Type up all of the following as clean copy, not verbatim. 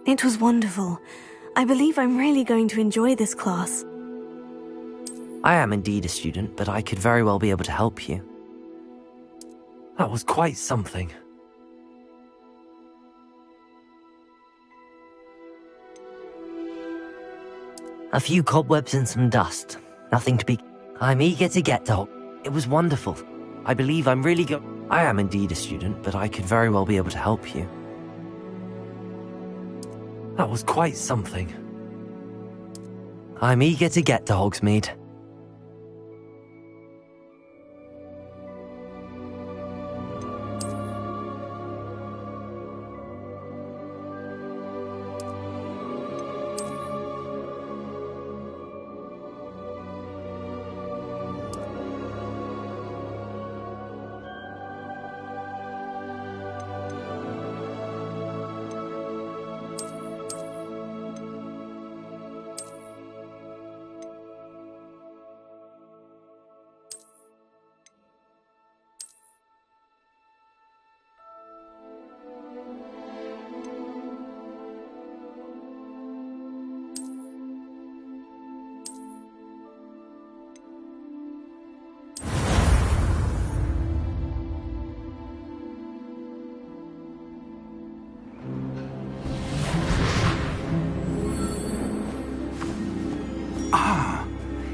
It was wonderful. I believe I'm really going to enjoy this class. I am indeed a student, but I could very well be able to help you. That was quite something. A few cobwebs and some dust. Nothing to be... I'm eager to get to... It was wonderful. I believe I'm really I am indeed a student, but I could very well be able to help you. That was quite something. I'm eager to get to Hogsmeade.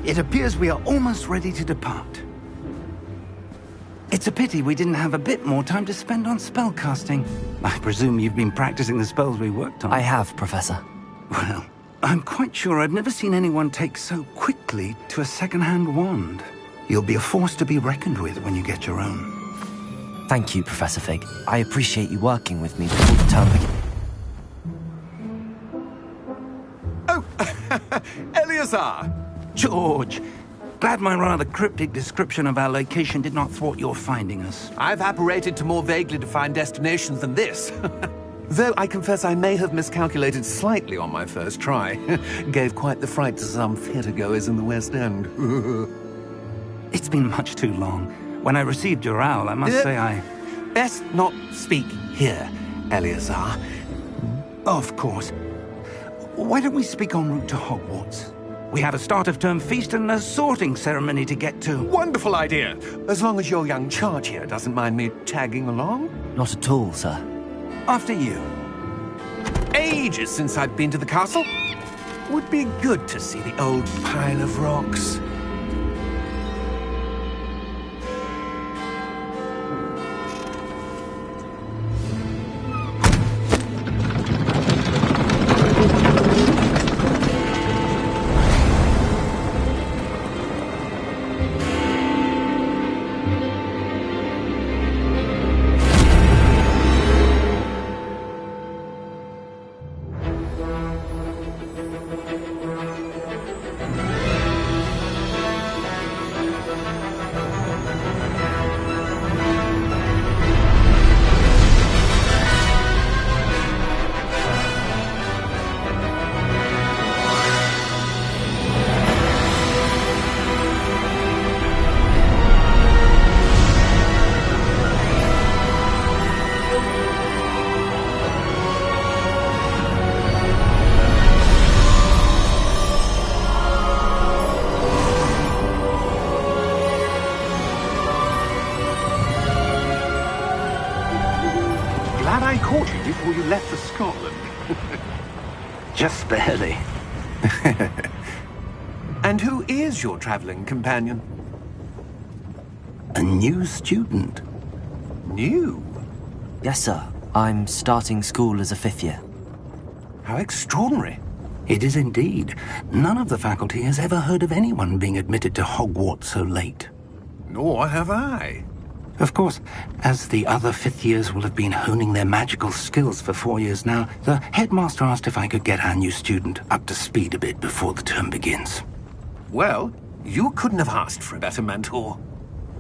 It appears we are almost ready to depart. It's a pity we didn't have a bit more time to spend on spellcasting. I presume you've been practicing the spells we worked on. I have, Professor. Well, I'm quite sure I've never seen anyone take so quickly to a second-hand wand. You'll be a force to be reckoned with when you get your own. Thank you, Professor Fig. I appreciate you working with me before the term begins. Oh, Eleazar! George, glad my rather cryptic description of our location did not thwart your finding us. I've apparated to more vaguely defined destinations than this. Though I confess I may have miscalculated slightly on my first try. Gave quite the fright to some theatre-goers in the West End. It's been much too long. When I received your owl, I must say I... Best not speak here, Eleazar. Of course. Why don't we speak en route to Hogwarts? We have a start-of-term feast and a sorting ceremony to get to. Wonderful idea! As long as your young charge here doesn't mind me tagging along. Not at all, sir. After you. Ages since I've been to the castle. Would be good to see the old pile of rocks. Before you left for Scotland. Just barely. And who is your traveling companion? A new student. New? Yes, sir. I'm starting school as a 5th year. How extraordinary. It is indeed. None of the faculty has ever heard of anyone being admitted to Hogwarts so late. Nor have I. Of course, as the other 5th years will have been honing their magical skills for 4 years now, the headmaster asked if I could get our new student up to speed a bit before the term begins. Well, you couldn't have asked for a better mentor.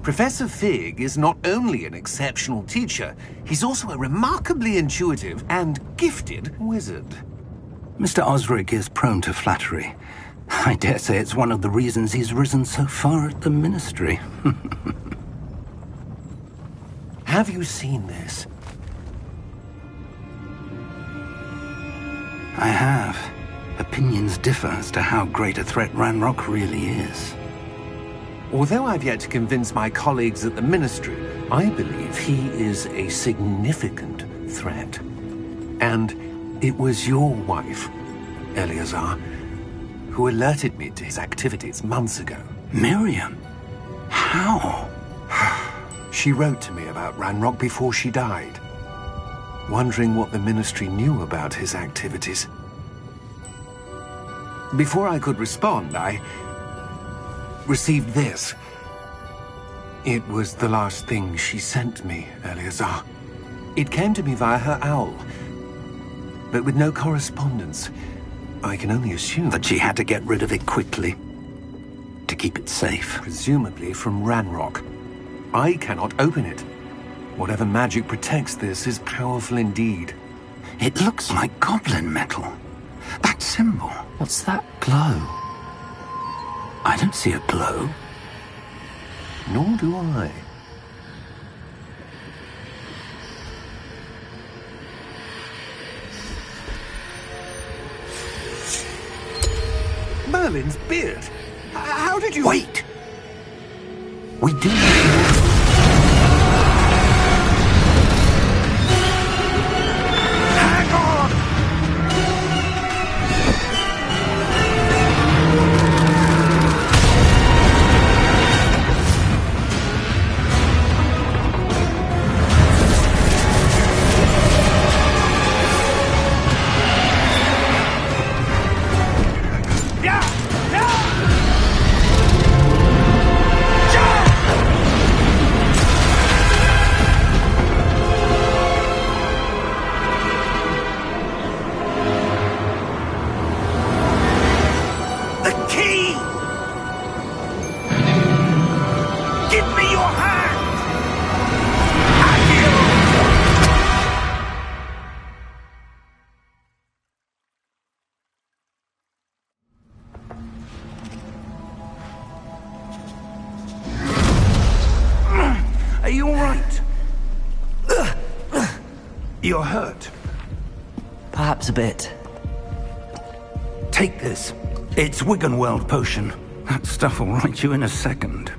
Professor Fig is not only an exceptional teacher, he's also a remarkably intuitive and gifted wizard. Mr. Osric is prone to flattery. I dare say it's one of the reasons he's risen so far at the ministry. Have you seen this? I have. Opinions differ as to how great a threat Ranrock really is. Although I've yet to convince my colleagues at the Ministry, I believe he is a significant threat. And it was your wife, Eleazar, who alerted me to his activities months ago. Miriam? How? She wrote to me about Ranrock before she died, wondering what the Ministry knew about his activities. Before I could respond, I received this. It was the last thing she sent me, Eleazar. It came to me via her owl, but with no correspondence. I can only assume That she had to get rid of it quickly, to keep it safe. presumably from Ranrock. I cannot open it. Whatever magic protects this is powerful indeed. It looks like goblin metal. That symbol. What's that glow? I don't see a glow. Nor do I. Merlin's beard. How did you... Wait! We do need to... Hang on! Are you all right? You're hurt. Perhaps a bit. Take this. It's Wiggenweld potion. That stuff will right you in a second.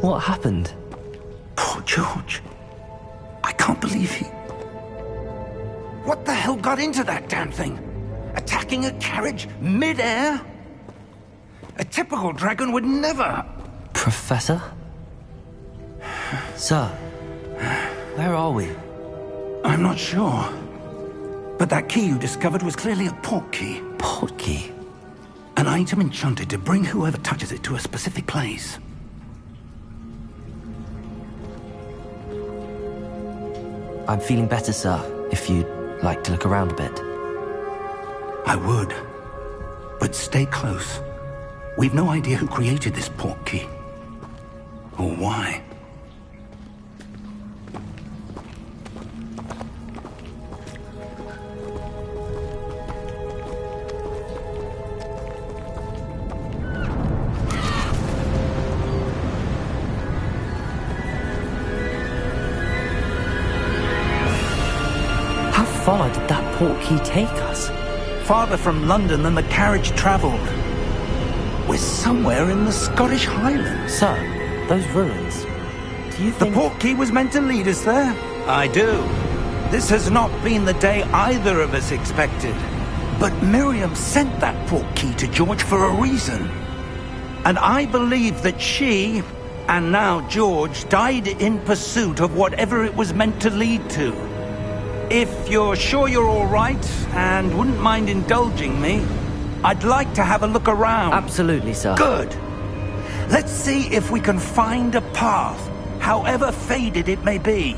What happened? Poor George. I can't believe he... What the hell got into that damn thing? Attacking a carriage mid-air? A typical dragon would never... Professor? Sir, where are we? I'm not sure. But that key you discovered was clearly a port key. Port key? An item enchanted to bring whoever touches it to a specific place. I'm feeling better, sir, if you'd like to look around a bit. I would. But stay close. We've no idea who created this port key. Or why. How far did that port key take us? Farther from London than the carriage travelled. We're somewhere in the Scottish Highlands. Sir, those ruins. Do you The think... port key was meant to lead us there? I do. This has not been the day either of us expected. But Miriam sent that port key to George for a reason. And I believe that she, and now George, died in pursuit of whatever it was meant to lead to. If you're sure you're all right, and wouldn't mind indulging me, I'd like to have a look around. Absolutely, sir. Good. Let's see if we can find a path, however faded it may be.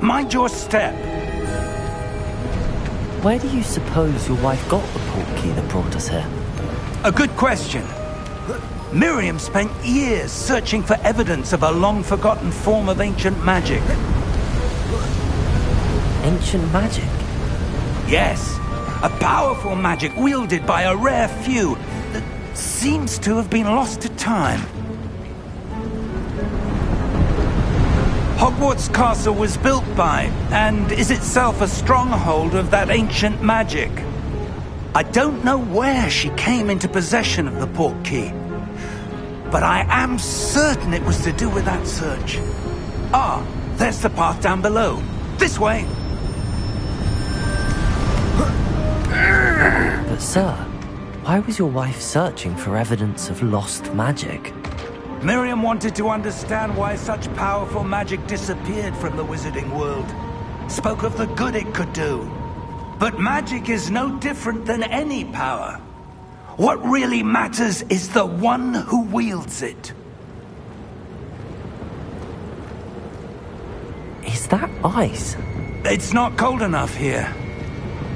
Mind your step. Where do you suppose your wife got the port key that brought us here? A good question. Miriam spent years searching for evidence of a long-forgotten form of ancient magic. Ancient magic? Yes, a powerful magic wielded by a rare few that seems to have been lost to time. Hogwarts Castle was built by, and is itself a stronghold of that ancient magic. I don't know where she came into possession of the portkey, but I am certain it was to do with that search. Ah, there's the path down below. This way! But sir, why was your wife searching for evidence of lost magic? Miriam wanted to understand why such powerful magic disappeared from the wizarding world. Spoke of the good it could do. But magic is no different than any power. What really matters is the one who wields it. Is that ice? It's not cold enough here.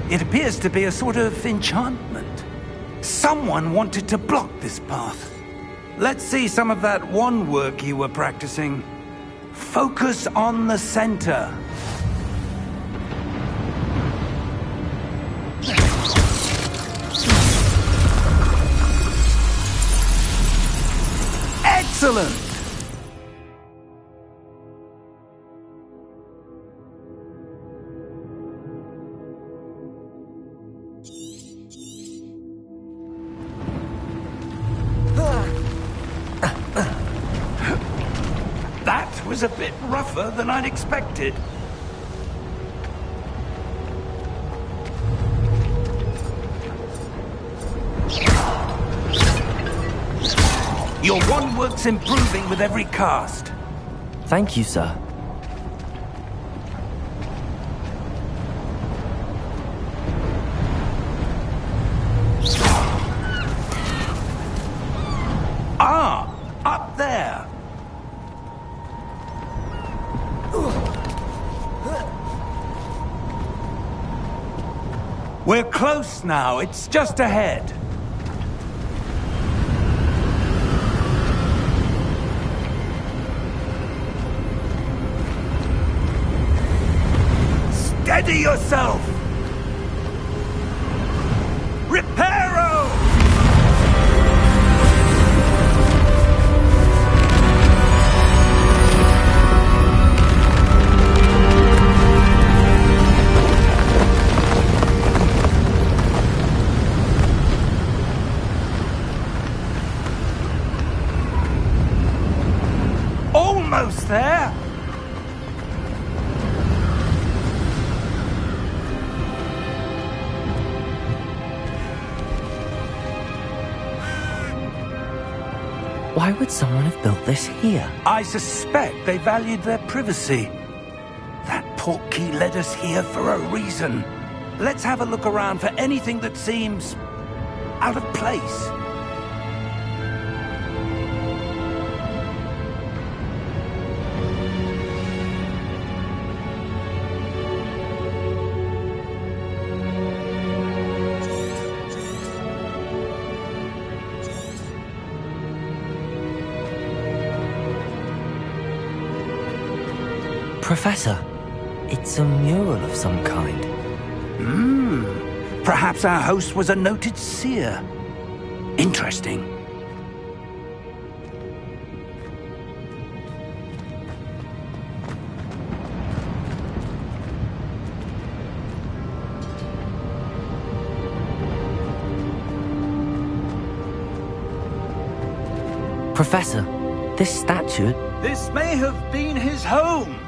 It appears to be a sort of enchantment. Someone wanted to block this path. Let's see some of that wand work you were practicing. Focus on the center. Excellent! That was a bit rougher than I'd expected. Your wand work's improving with every cast. Thank you, sir. Ah, up there. We're close now. It's just ahead. Steady yourself! Reparo! Almost there! Why would someone have built this here? I suspect they valued their privacy. That portkey led us here for a reason. Let's have a look around for anything that seems out of place. Professor, it's a mural of some kind. Perhaps our host was a noted seer. Interesting. Professor, this statue... This may have been his home.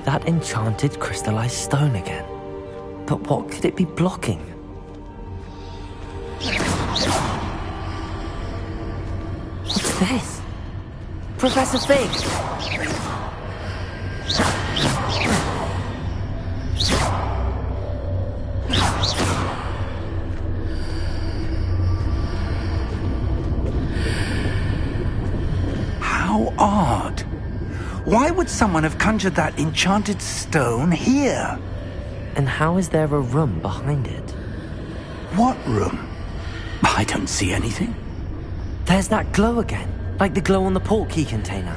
That enchanted crystallized stone again. But what could it be blocking? What's this? Professor Fig! How odd. Why would someone have conjured that enchanted stone here? And how is there a room behind it? What room? I don't see anything. There's that glow again, like the glow on the portkey container.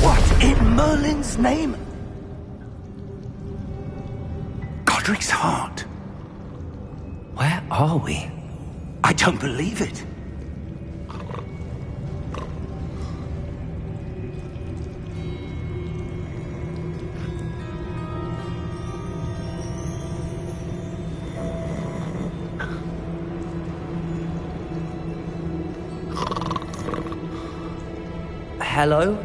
What in Merlin's name? Godric's heart. Where are we? I don't believe it. Hello?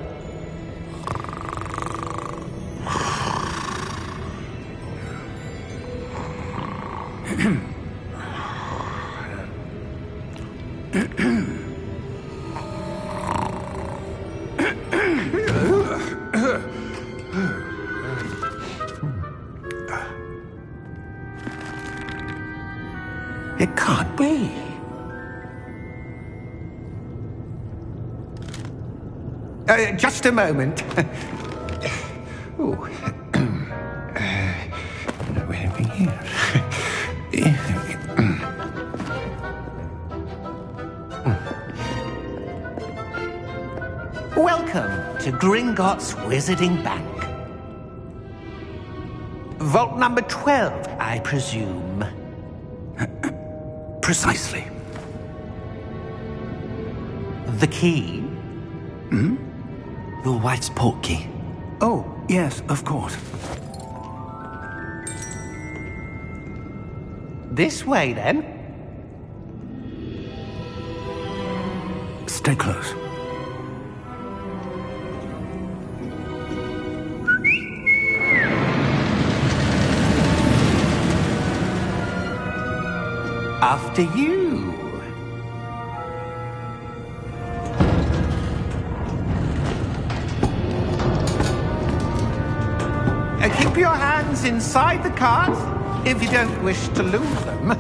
It can't be. Just a moment. Ooh. Welcome to Gringotts Wizarding Bank. Vault number 12, I presume. Precisely. The key? Your wife's portkey. Oh, yes, of course. This way, then. Stay close. After you. Keep your hands inside the cart if you don't wish to lose them.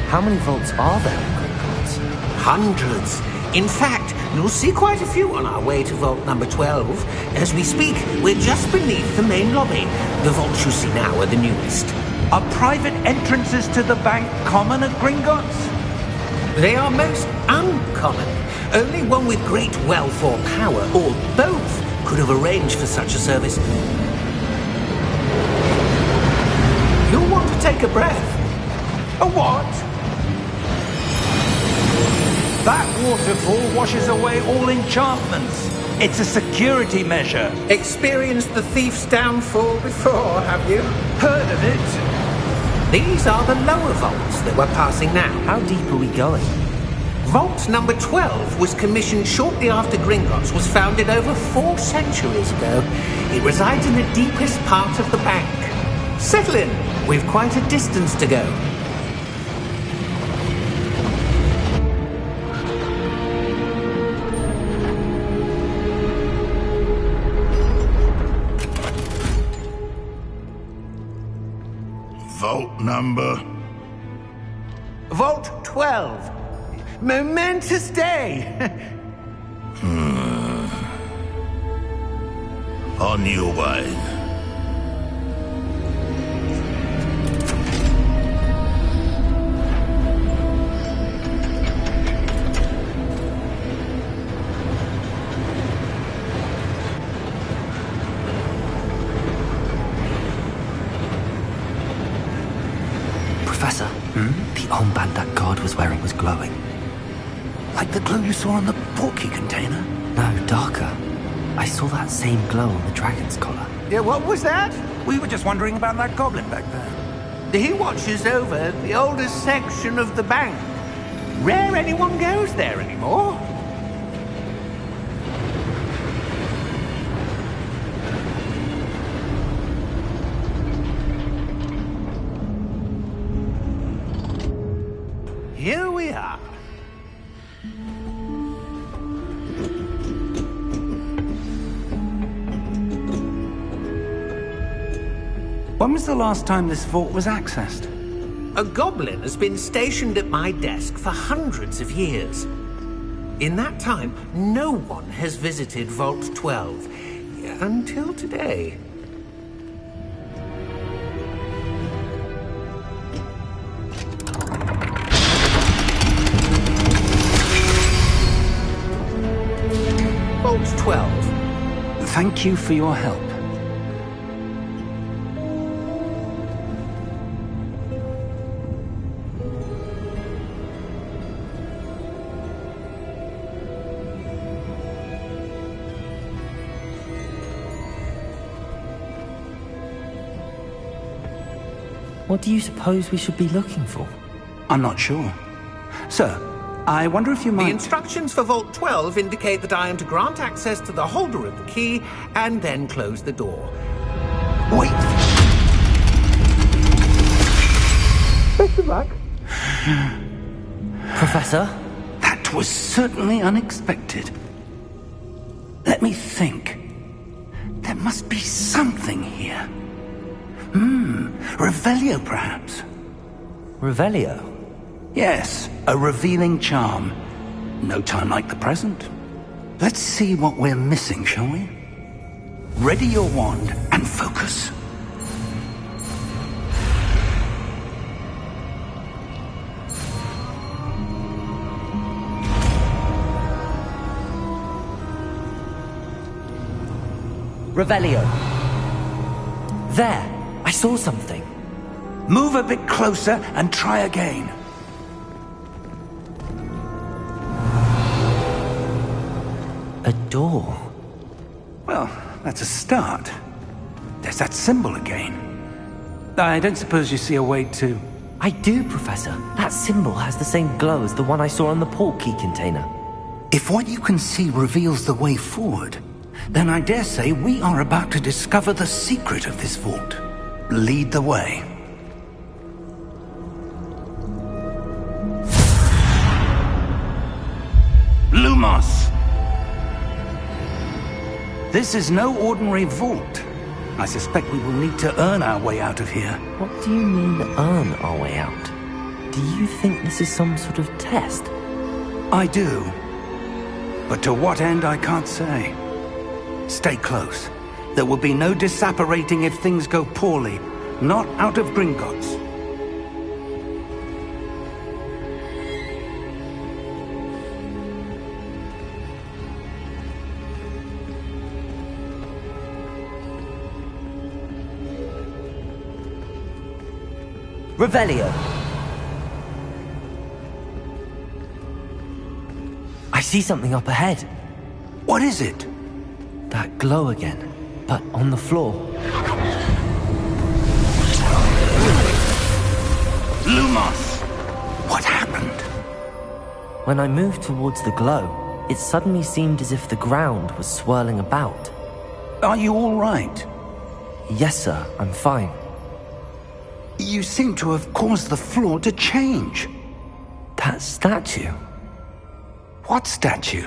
How many vaults are there in Gringotts? Hundreds. In fact, you'll see quite a few on our way to vault number 12. As we speak, we're just beneath the main lobby. The vaults you see now are the newest. Are private entrances to the bank common at Gringotts? They are most uncommon. Only one with great wealth or power, or both, could have arranged for such a service. You'll want to take a breath. A what? That waterfall washes away all enchantments. It's a security measure. Experienced the thief's downfall before, have you? Heard of it? These are the lower vaults that we're passing now. How deep are we going? Vault number 12 was commissioned shortly after Gringotts was founded over 4 centuries ago. It resides in the deepest part of the bank. Settle in. We've quite a distance to go. Vault number? Vault 12. Momentous day. On your way. Professor, the armband that guard was wearing was glowing. Like the glow you saw on the portkey container? No, darker. I saw that same glow on the dragon's collar. Yeah, what was that? We were just wondering about that goblin back there. He watches over the oldest section of the bank. Rare anyone goes there anymore. Here we are. When was the last time this vault was accessed? A goblin has been stationed at my desk for hundreds of years. In that time, no one has visited Vault 12. Until today. Vault 12. Thank you for your help. What do you suppose we should be looking for? I'm not sure. Sir, I wonder if you might... The instructions for Vault 12 indicate that I am to grant access to the holder of the key and then close the door. Wait! Best of luck. Professor? That was certainly unexpected. Let me think. There must be something here. Revelio, perhaps? Revelio? Yes, a revealing charm. No time like the present. Let's see what we're missing, shall we? Ready your wand and focus. Revelio. There! I saw something. Move a bit closer and try again. A door. Well, that's a start. There's that symbol again. I don't suppose you see a way to... I do, Professor. That symbol has the same glow as the one I saw on the port key container. If what you can see reveals the way forward, then I dare say we are about to discover the secret of this vault. Lead the way. Lumos! This is no ordinary vault. I suspect we will need to earn our way out of here. What do you mean, earn our way out? Do you think this is some sort of test? I do. But to what end, I can't say. Stay close. There will be no disapparating if things go poorly. Not out of Gringotts. Revelio! I see something up ahead. What is it? That glow again, but on the floor. Lumos! What happened? When I moved towards the glow, it suddenly seemed as if the ground was swirling about. Are you all right? Yes, sir, I'm fine. You seem to have caused the floor to change. That statue. What statue?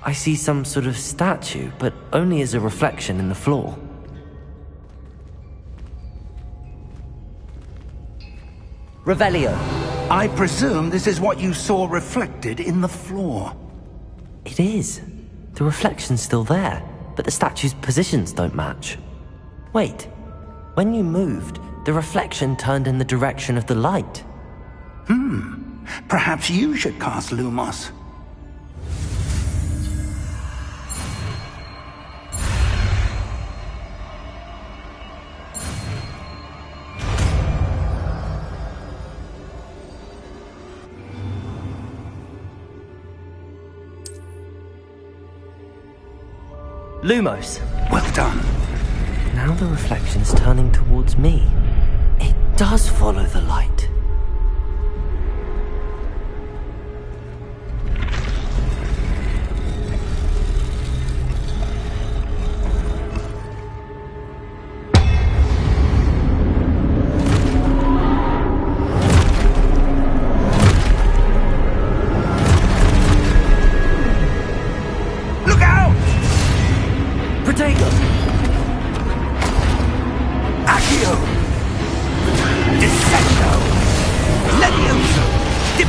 I see some sort of statue, but only as a reflection in the floor. Revelio. I presume this is what you saw reflected in the floor. It is. The reflection's still there, but the statue's positions don't match. Wait, when you moved, the reflection turned in the direction of the light. Perhaps you should cast Lumos. Lumos. Well done. Now the reflection's turning towards me. It does follow the light.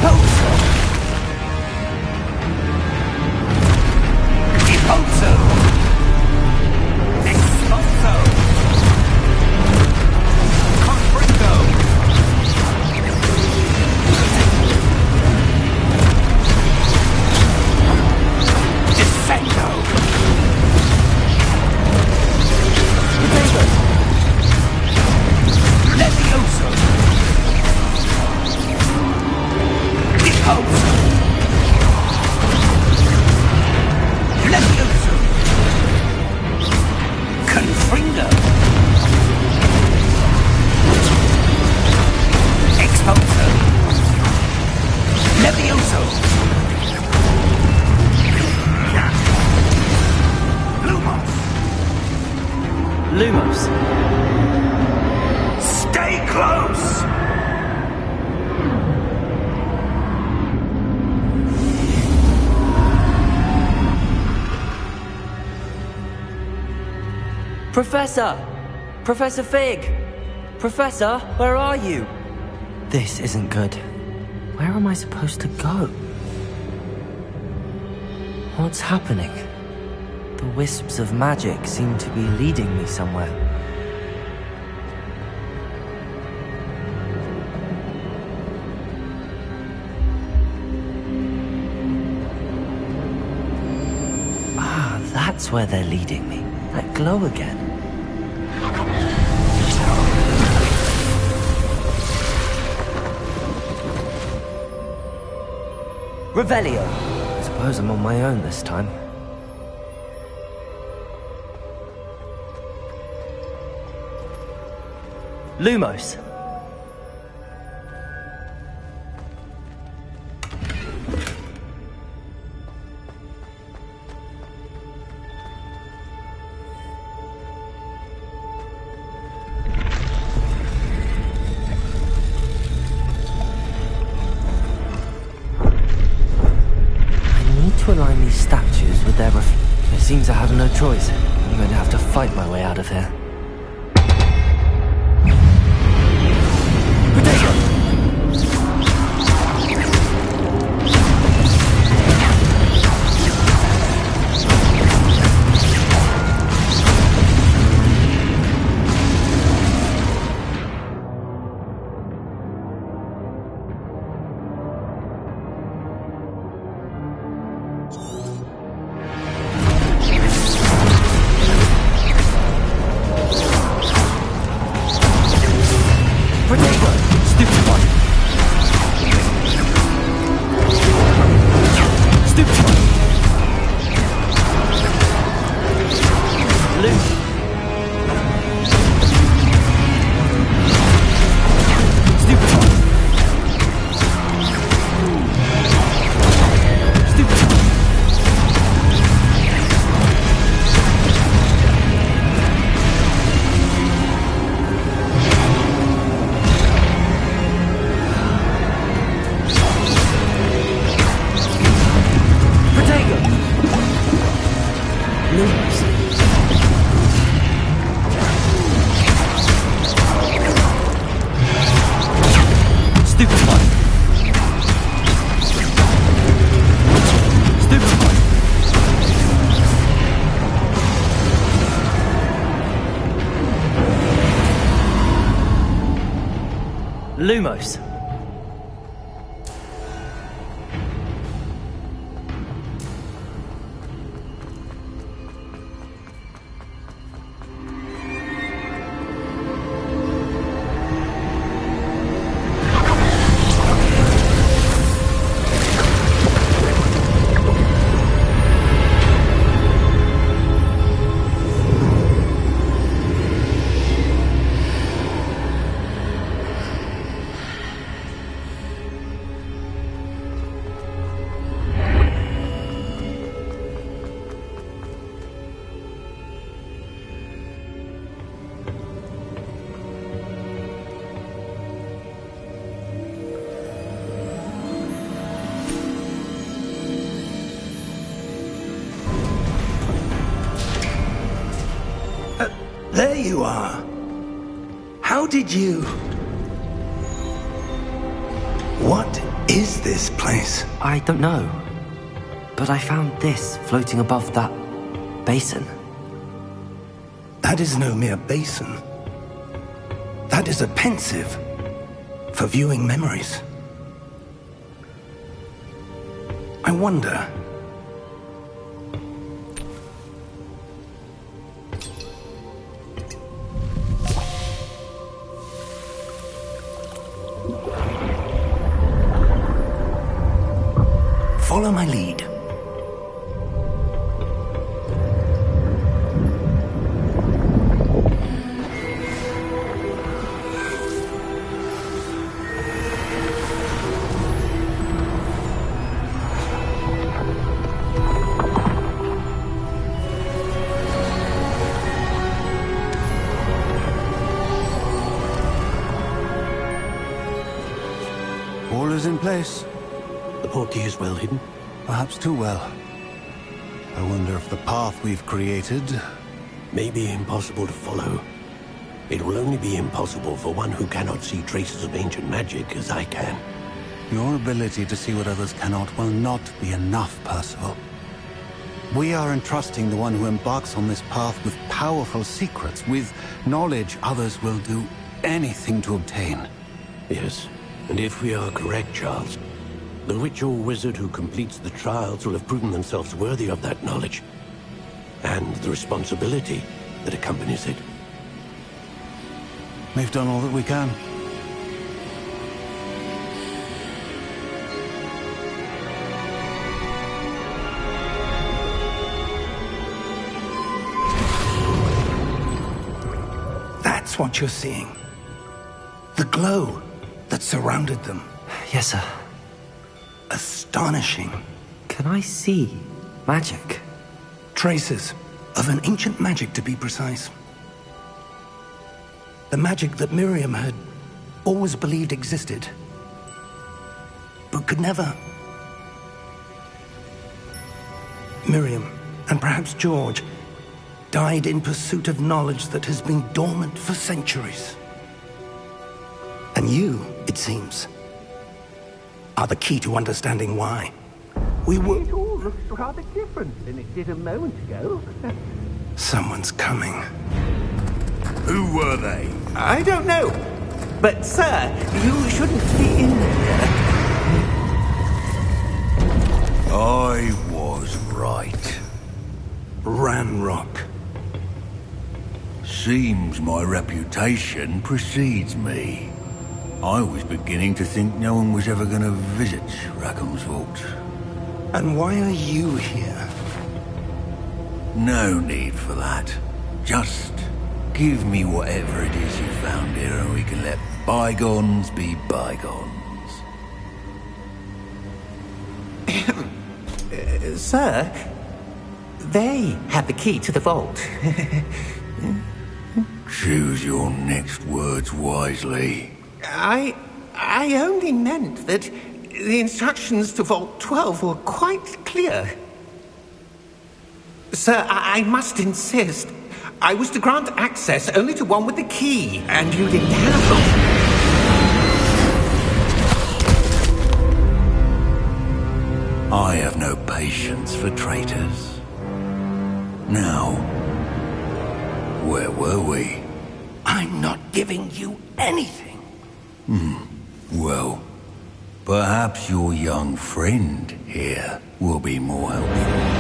Repulsor! Repulsor! Expulso! Confringo! Defendo! Levioso! Repulsor! Levioso! Confringo! Expulso! Levioso! Lumos! Lumos. Stay close! Professor! Professor Fig! Professor, where are you? This isn't good. Where am I supposed to go? What's happening? The wisps of magic seem to be leading me somewhere. Ah, that's where they're leading me. That glow again. Revelio. I suppose I'm on my own this time. Lumos. To align these statues with their It seems I have no choice. I'm going to have to fight my way out of here. Lumos. There you are. How did you... What is this place? I don't know. But I found this floating above that basin. That is no mere basin. That is a pensive for viewing memories. I wonder... Follow my lead. All is in place. The portkey is well hidden. Perhaps too well. I wonder if the path we've created... May be impossible to follow. It will only be impossible for one who cannot see traces of ancient magic as I can. Your ability to see what others cannot will not be enough, Percival. We are entrusting the one who embarks on this path with powerful secrets, with knowledge others will do anything to obtain. Yes, and if we are correct, Charles, the witch or wizard who completes the trials will have proven themselves worthy of that knowledge, and the responsibility that accompanies it. We've done all that we can. That's what you're seeing. The glow that surrounded them. Yes, sir. Astonishing. Can I see magic? Traces of an ancient magic, to be precise. The magic that Miriam had always believed existed, but could never. Miriam, and perhaps George, died in pursuit of knowledge that has been dormant for centuries. And you, it seems, are the key to understanding why. It all looks rather different than it did a moment ago. Someone's coming. Who were they? I don't know. But, sir, you shouldn't be in here. I was right. Ranrock. Seems my reputation precedes me. I was beginning to think no one was ever going to visit Rackham's Vault. And why are you here? No need for that. Just give me whatever it is you found here and we can let bygones be bygones. Sir, they have the key to the vault. Choose your next words wisely. I only meant that the instructions to Vault 12 were quite clear. Sir, I must insist. I was to grant access only to one with the key, and you didn't have them. I have no patience for traitors. Now, where were we? I'm not giving you anything. Well, perhaps your young friend here will be more helpful.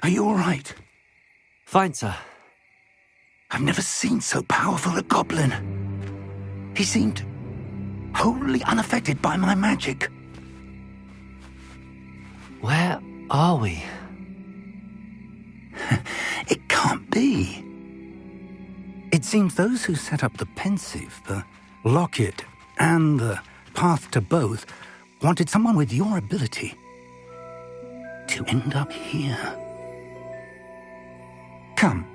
Are you all right? Fine, sir. I've never seen so powerful a goblin. He seemed wholly unaffected by my magic. Where are we? It can't be. It seems those who set up the pensive, the locket, and the path to both wanted someone with your ability to end up here. Come.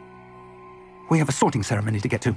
We have a sorting ceremony to get to.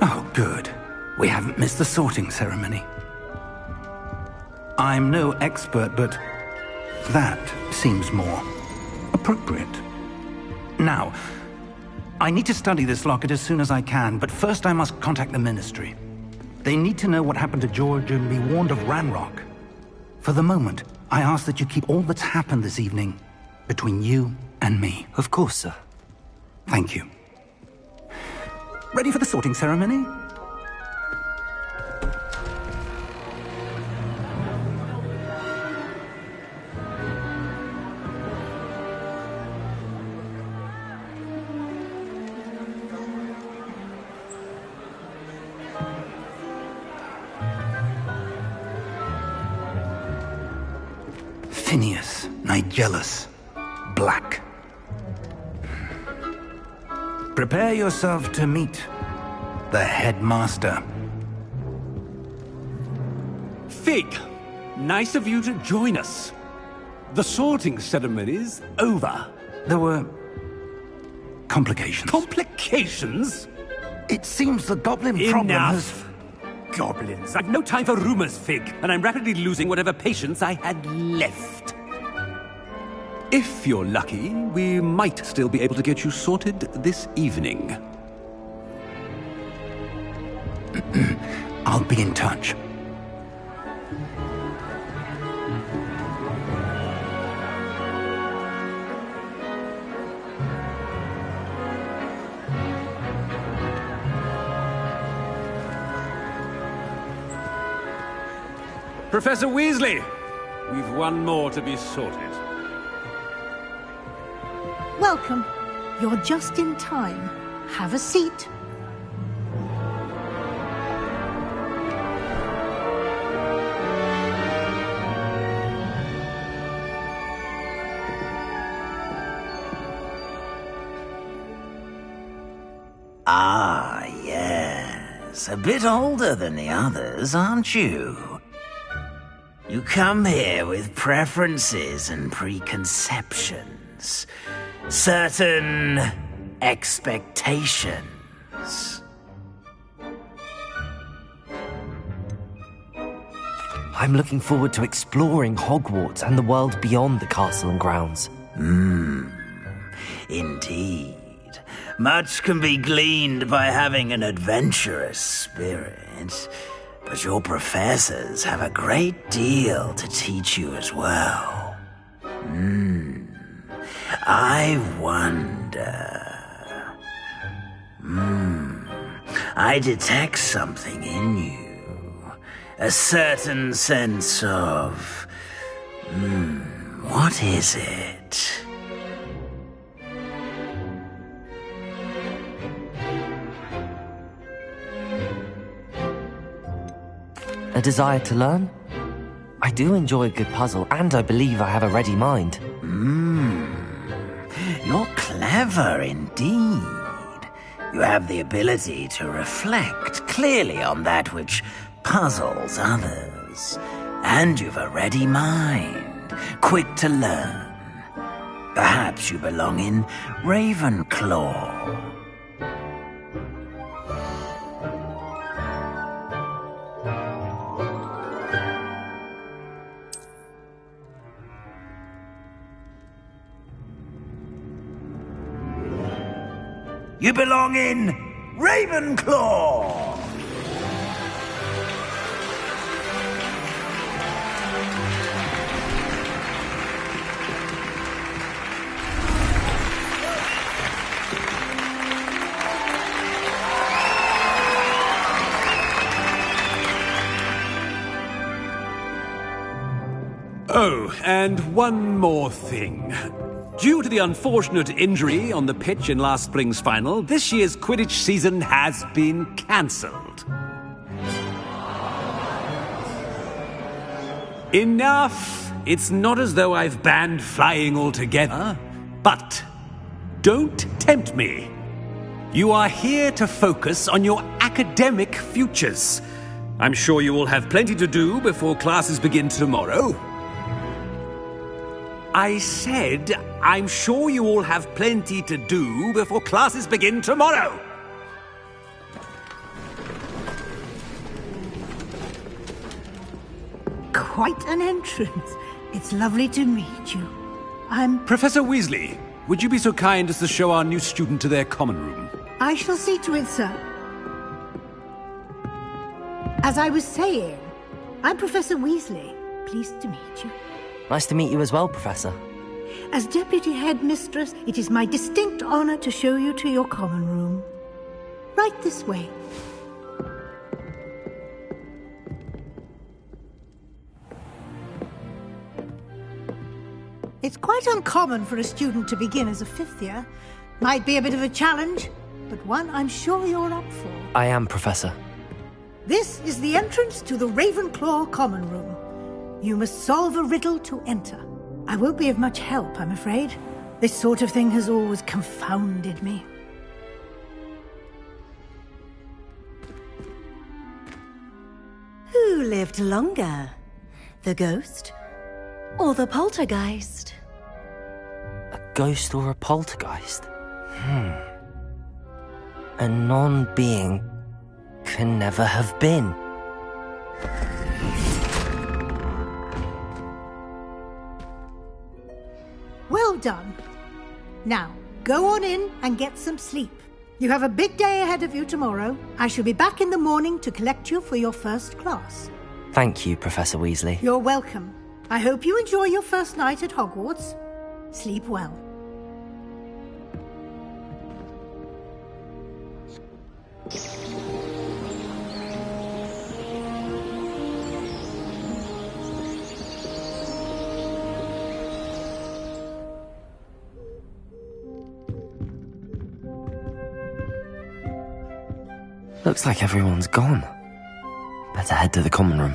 Oh, good. We haven't missed the sorting ceremony. I'm no expert, but that seems more appropriate. Now, I need to study this locket as soon as I can, but first I must contact the Ministry. They need to know what happened to George and be warned of Ranrock. For the moment, I ask that you keep all that's happened this evening between you and me. Of course, sir. Thank you. Ready for the sorting ceremony? Phineas, Nigellus, Black. Prepare yourself to meet the headmaster. Fig, nice of you to join us. The sorting ceremony's over. There were complications. Complications? It seems the goblin problem has... Enough! Goblins. I've no time for rumors, Fig, and I'm rapidly losing whatever patience I had left. If you're lucky, we might still be able to get you sorted this evening. I'll be in touch. Professor Weasley, we've one more to be sorted. Welcome. You're just in time. Have a seat. Ah, yes. A bit older than the others, aren't you? You come here with preferences and preconceptions. Certain expectations. I'm looking forward to exploring Hogwarts and the world beyond the castle and grounds. Indeed. Much can be gleaned by having an adventurous spirit, but your professors have a great deal to teach you as well. I wonder... I detect something in you. A certain sense of... what is it? a desire to learn. I do enjoy a good puzzle, and I believe I have a ready mind. You're clever indeed. You have the ability to reflect clearly on that which puzzles others. And you've a ready mind, quick to learn. Perhaps you belong in Ravenclaw. You belong in Ravenclaw! Oh, and one more thing. Due to the unfortunate injury on the pitch in last spring's final, this year's Quidditch season has been cancelled. Enough! It's not as though I've banned flying altogether, but don't tempt me. You are here to focus on your academic futures. I'm sure you will have plenty to do before classes begin tomorrow. I said, I'm sure you all have plenty to do before classes begin tomorrow. Quite an entrance. It's lovely to meet you. Professor Weasley, would you be so kind as to show our new student to their common room? I shall see to it, sir. As I was saying, I'm Professor Weasley. Pleased to meet you. Nice to meet you as well, Professor. As Deputy Headmistress, it is my distinct honor to show you to your common room. Right this way. It's quite uncommon for a student to begin as a fifth year. Might be a bit of a challenge, but one I'm sure you're up for. I am, Professor. This is the entrance to the Ravenclaw common room. You must solve a riddle to enter. I won't be of much help, I'm afraid. This sort of thing has always confounded me. Who lived longer? The ghost or the poltergeist? A ghost or a poltergeist? A non-being can never have been. Well done. Now, go on in and get some sleep. You have a big day ahead of you tomorrow. I shall be back in the morning to collect you for your first class. Thank you, Professor Weasley. You're welcome. I hope you enjoy your first night at Hogwarts. Sleep well. Looks like everyone's gone. Better head to the common room.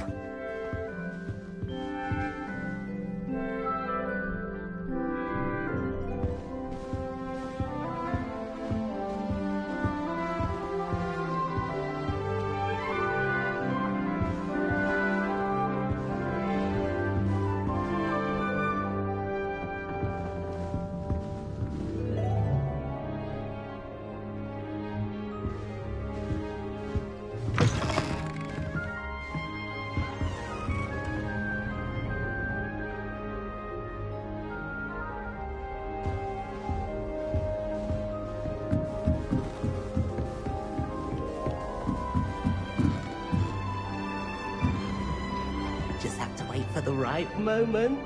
For the right moment.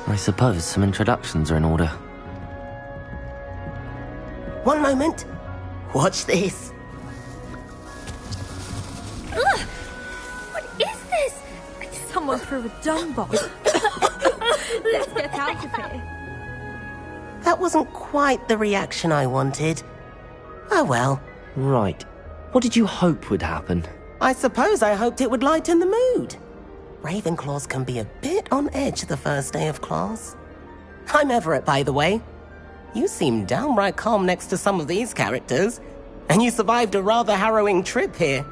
I suppose some introductions are in order. One moment. Watch this. Ugh! What is this? Someone threw a dung bomb. Let's get out of here. That wasn't quite the reaction I wanted. Oh well. Right. What did you hope would happen? I suppose I hoped it would lighten the mood. Ravenclaws can be a bit on edge the first day of class. I'm Everett, by the way. You seem downright calm next to some of these characters, and you survived a rather harrowing trip here.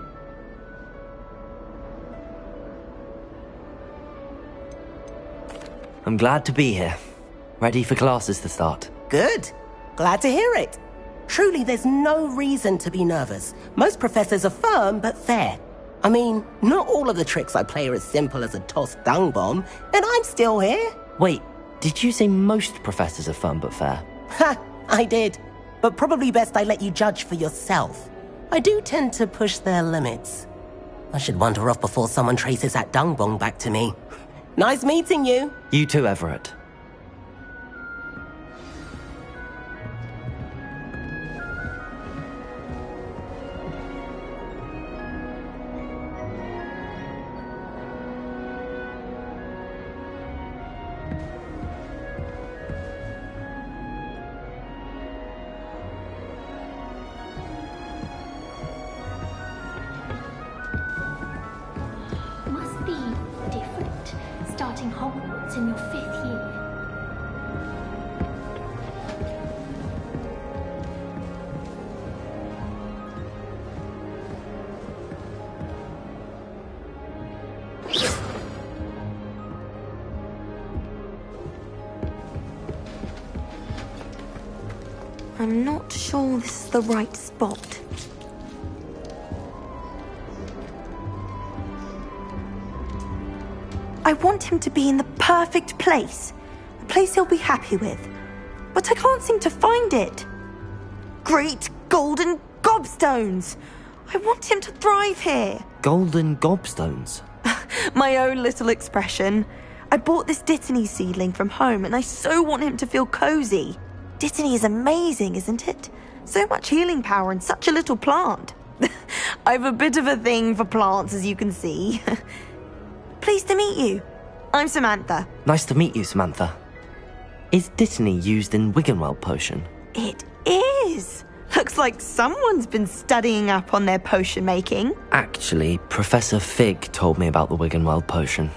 I'm glad to be here. Ready for classes to start. Good. Glad to hear it. Truly, there's no reason to be nervous. Most professors are firm but fair. I mean, not all of the tricks I play are as simple as a tossed dung bomb, and I'm still here. Wait, did you say most professors are firm but fair? Ha, I did. But probably best I let you judge for yourself. I do tend to push their limits. I should wander off before someone traces that dung bomb back to me. Nice meeting you. You too, Everett. Must be different, starting Hogwarts in your 5th year. I'm not sure this is the right spot. I want him to be in the perfect place. A place he'll be happy with. But I can't seem to find it. Great golden gobstones! I want him to thrive here. Golden gobstones? My own little expression. I bought this Dittany seedling from home and I so want him to feel cozy. Dittany is amazing, isn't it? So much healing power in such a little plant. I've a bit of a thing for plants, as you can see. Pleased to meet you. I'm Samantha. Nice to meet you, Samantha. Is Dittany used in Wiggenweld potion? It is. Looks like someone's been studying up on their potion making. Actually, Professor Fig told me about the Wiggenweld potion.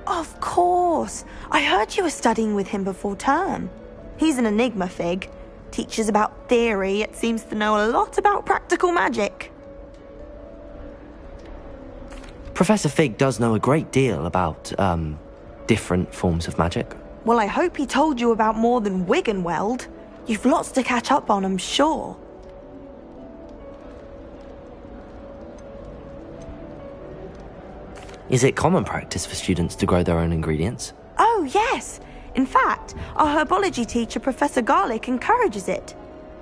Of course. I heard you were studying with him before term. He's an enigma, Fig. Teaches about theory, yet seems to know a lot about practical magic. Professor Fig does know a great deal about, different forms of magic. Well, I hope he told you about more than Wiggenweld. You've lots to catch up on, I'm sure. Is it common practice for students to grow their own ingredients? Oh, yes. In fact, our herbology teacher, Professor Garlick, encourages it.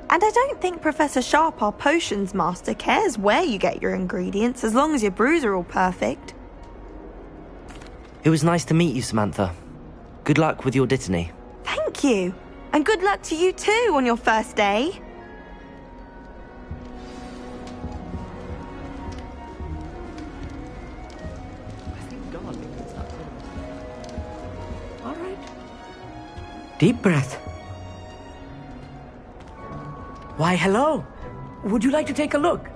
And I don't think Professor Sharp, our potions master, cares where you get your ingredients, as long as your brews are all perfect. It was nice to meet you, Samantha. Good luck with your Dittany. Thank you. And good luck to you too on your first day. All right. Deep breath. Why, hello. Would you like to take a look?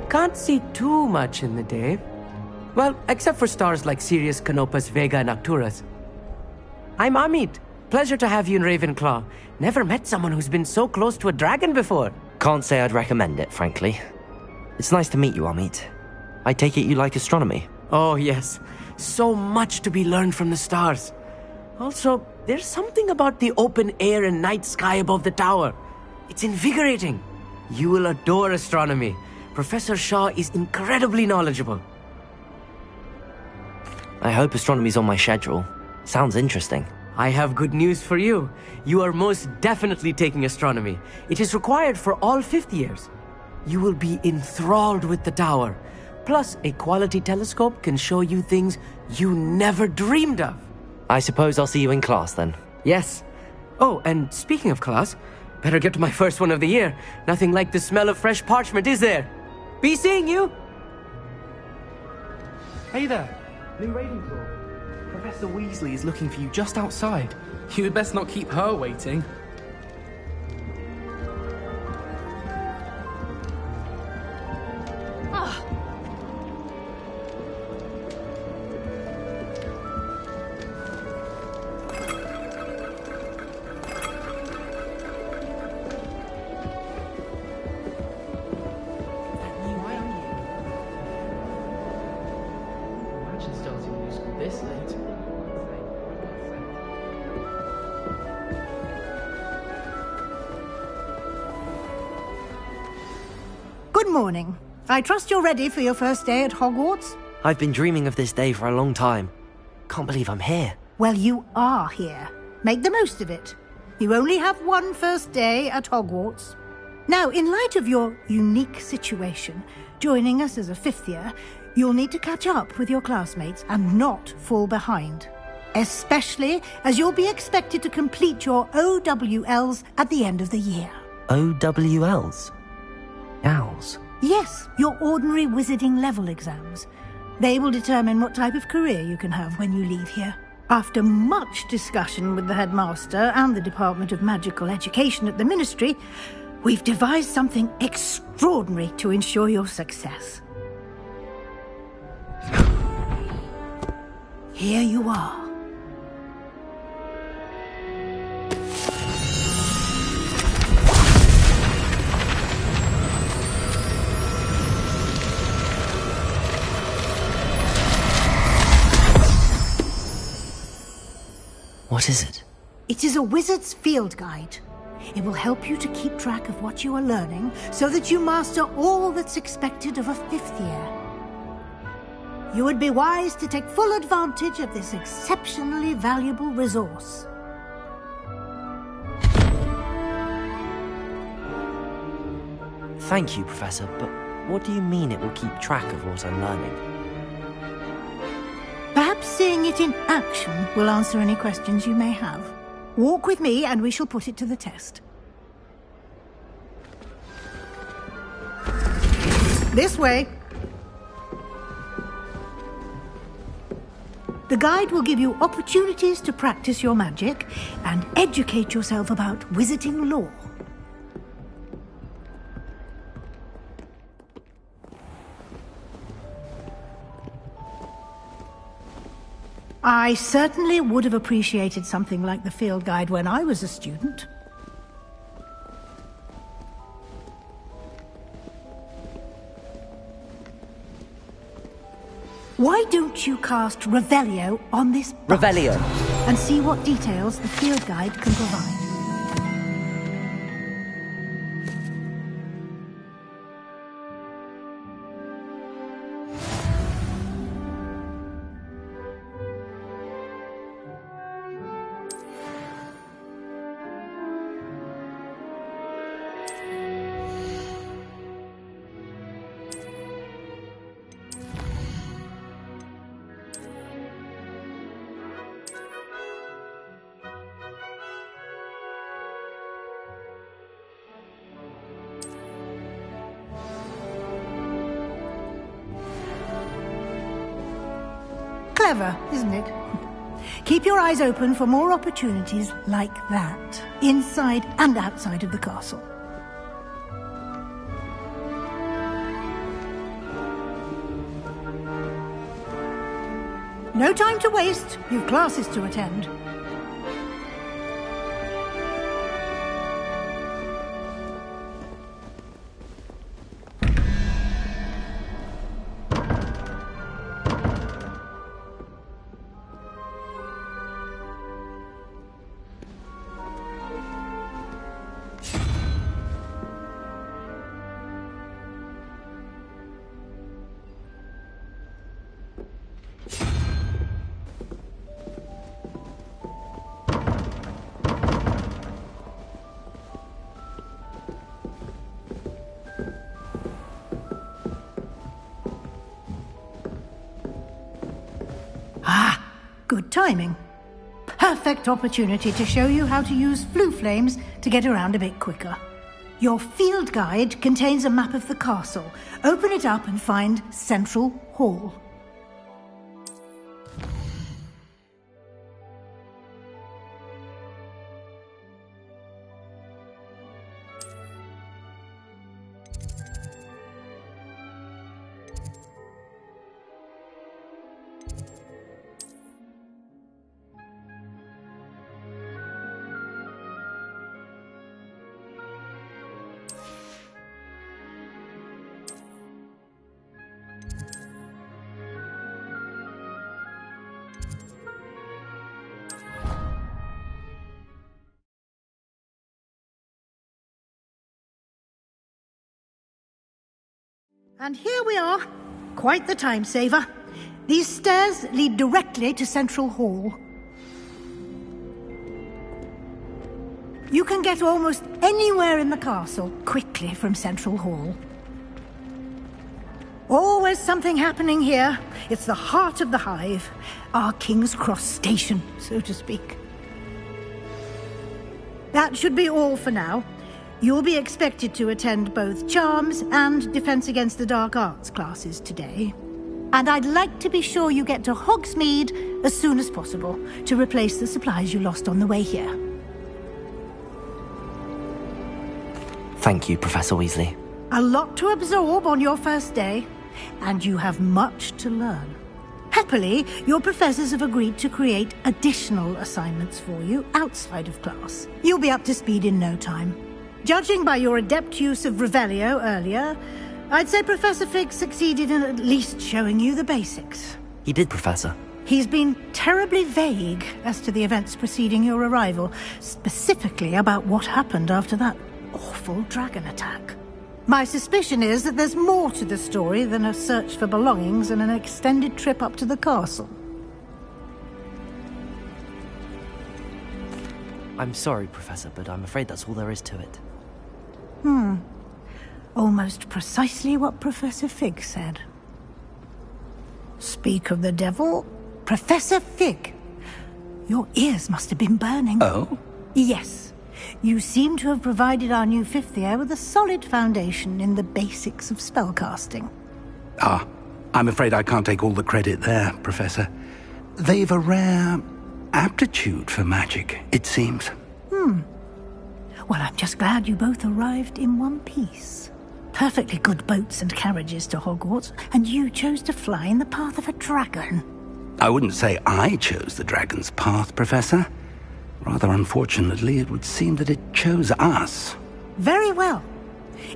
Can't see too much in the day. Well, except for stars like Sirius, Canopus, Vega, and Arcturus. I'm Amit. Pleasure to have you in Ravenclaw. Never met someone who's been so close to a dragon before. Can't say I'd recommend it, frankly. It's nice to meet you, Amit. I take it you like astronomy? Oh, yes. So much to be learned from the stars. Also, there's something about the open air and night sky above the tower. It's invigorating. You will adore astronomy. Professor Shaw is incredibly knowledgeable. I hope astronomy's on my schedule. Sounds interesting. I have good news for you. You are most definitely taking astronomy. It is required for all 5th years. You will be enthralled with the tower. Plus, a quality telescope can show you things you never dreamed of. I suppose I'll see you in class then. Yes. Oh, and speaking of class, better get to my first one of the year. Nothing like the smell of fresh parchment, is there? Be seeing you! Hey there, new Ravenclaw. Professor Weasley is looking for you just outside. You had best not keep her waiting. Good morning. I trust you're ready for your first day at Hogwarts? I've been dreaming of this day for a long time. Can't believe I'm here. Well, you are here. Make the most of it. You only have one first day at Hogwarts. Now, in light of your unique situation, joining us as a fifth year, you'll need to catch up with your classmates and not fall behind. Especially as you'll be expected to complete your OWLs at the end of the year. OWLs? Owls? Yes, your ordinary wizarding level exams. They will determine what type of career you can have when you leave here. After much discussion with the headmaster and the Department of Magical Education at the Ministry, we've devised something extraordinary to ensure your success. Here you are. What is it? It is a wizard's field guide. It will help you to keep track of what you are learning so that you master all that's expected of a fifth year. You would be wise to take full advantage of this exceptionally valuable resource. Thank you, Professor, but what do you mean it will keep track of what I'm learning? Perhaps seeing it in action will answer any questions you may have. Walk with me and we shall put it to the test. This way. The guide will give you opportunities to practice your magic and educate yourself about wizarding lore. I certainly would have appreciated something like the field guide when I was a student. Why don't you cast Revelio on this box Revelio. and see what details the field guide can provide? Clever, isn't it? Keep your eyes open for more opportunities like that, inside and outside of the castle. No time to waste. You've classes to attend. Good timing. Perfect opportunity to show you how to use flue flames to get around a bit quicker. Your field guide contains a map of the castle. Open it up and find Central Hall. And here we are. Quite the time saver. These stairs lead directly to Central Hall. You can get almost anywhere in the castle quickly from Central Hall. Always something happening here. It's the heart of the hive. Our King's Cross station, so to speak. That should be all for now. You'll be expected to attend both Charms and Defense Against the Dark Arts classes today. And I'd like to be sure you get to Hogsmeade as soon as possible to replace the supplies you lost on the way here. Thank you, Professor Weasley. A lot to absorb on your first day, and you have much to learn. Happily, your professors have agreed to create additional assignments for you outside of class. You'll be up to speed in no time. Judging by your adept use of Revelio earlier, I'd say Professor Fig succeeded in at least showing you the basics. He did, Professor. He's been terribly vague as to the events preceding your arrival, specifically about what happened after that awful dragon attack. My suspicion is that there's more to the story than a search for belongings and an extended trip up to the castle. I'm sorry, Professor, but I'm afraid that's all there is to it. Almost precisely what Professor Fig said. Speak of the devil, Professor Fig. Your ears must have been burning. Oh? Yes. You seem to have provided our new fifth year with a solid foundation in the basics of spellcasting. Ah, I'm afraid I can't take all the credit there, Professor. They've a rare aptitude for magic, it seems. Well, I'm just glad you both arrived in one piece. Perfectly good boats and carriages to Hogwarts, and you chose to fly in the path of a dragon. I wouldn't say I chose the dragon's path, Professor. Rather unfortunately, it would seem that it chose us. Very well.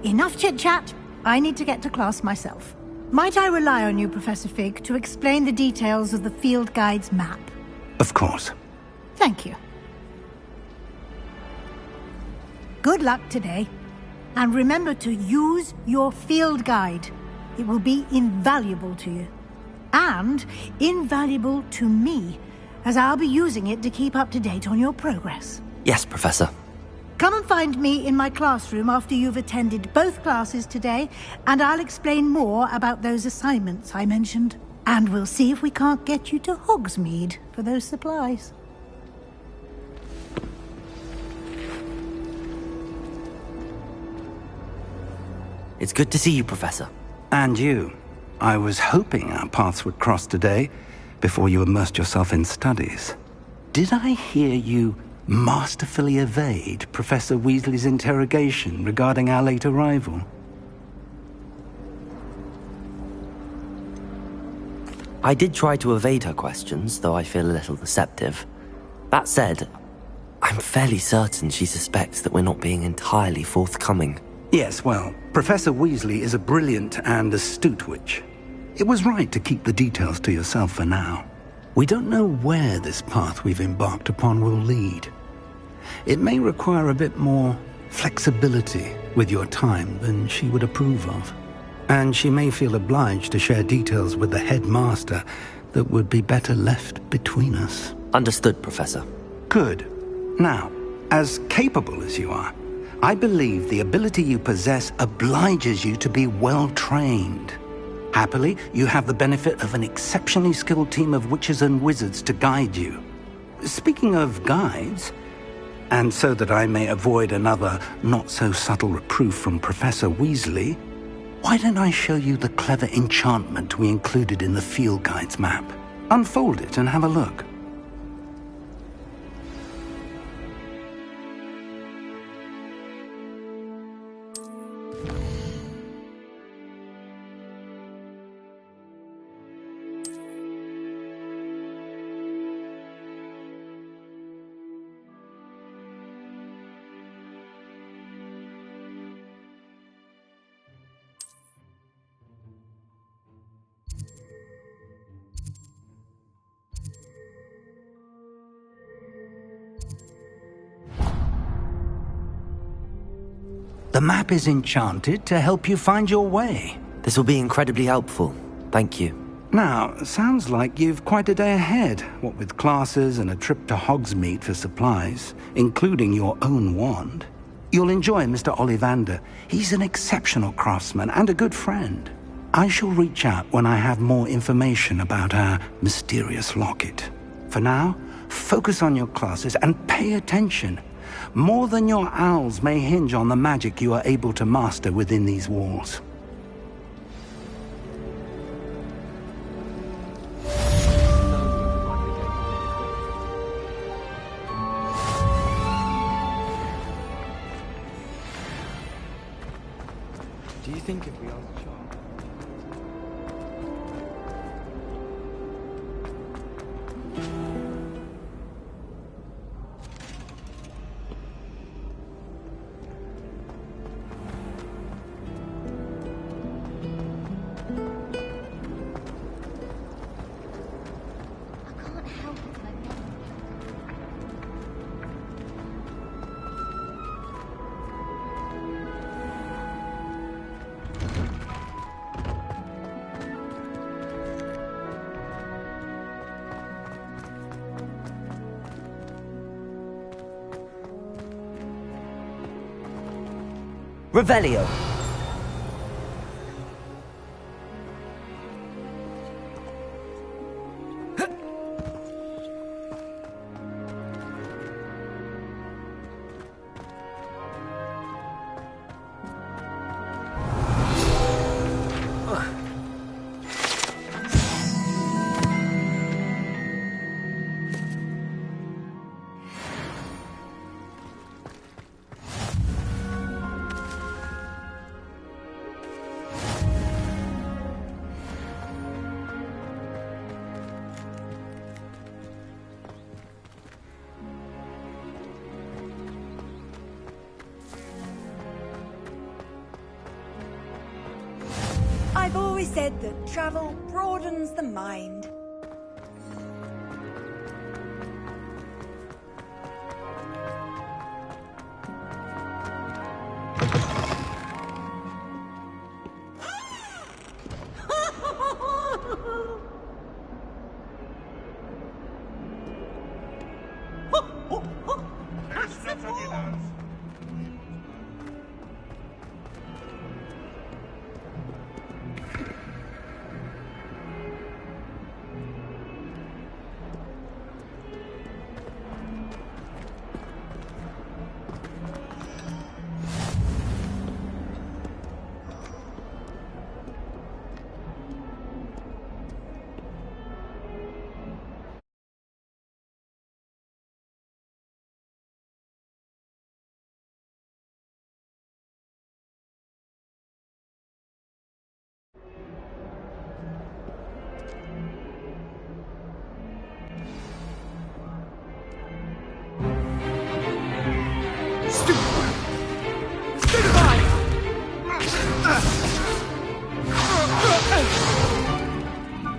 Enough chit-chat. I need to get to class myself. Might I rely on you, Professor Fig, to explain the details of the field guide's map? Of course. Thank you. Good luck today. And remember to use your field guide. It will be invaluable to you. And invaluable to me, as I'll be using it to keep up to date on your progress. Yes, Professor. Come and find me in my classroom after you've attended both classes today, and I'll explain more about those assignments I mentioned. And we'll see if we can't get you to Hogsmeade for those supplies. It's good to see you, Professor. And you. I was hoping our paths would cross today, before you immersed yourself in studies. Did I hear you masterfully evade Professor Weasley's interrogation regarding our late arrival? I did try to evade her questions, though I feel a little deceptive. That said, I'm fairly certain she suspects that we're not being entirely forthcoming. Yes, well, Professor Weasley is a brilliant and astute witch. It was right to keep the details to yourself for now. We don't know where this path we've embarked upon will lead. It may require a bit more flexibility with your time than she would approve of. And she may feel obliged to share details with the headmaster that would be better left between us. Understood, Professor. Good. Now, as capable as you are, I believe the ability you possess obliges you to be well-trained. Happily, you have the benefit of an exceptionally skilled team of witches and wizards to guide you. Speaking of guides, and so that I may avoid another not-so-subtle reproof from Professor Weasley, why don't I show you the clever enchantment we included in the field guide's map? Unfold it and have a look. The map is enchanted to help you find your way. This will be incredibly helpful. Thank you. Now, sounds like you've quite a day ahead, what with classes and a trip to Hogsmeade for supplies, including your own wand. You'll enjoy Mr. Ollivander. He's an exceptional craftsman and a good friend. I shall reach out when I have more information about our mysterious locket. For now, focus on your classes and pay attention. More than your owls may hinge on the magic you are able to master within these walls. Do you think if we ask John? Revelio. I've always said that travel broadens the mind.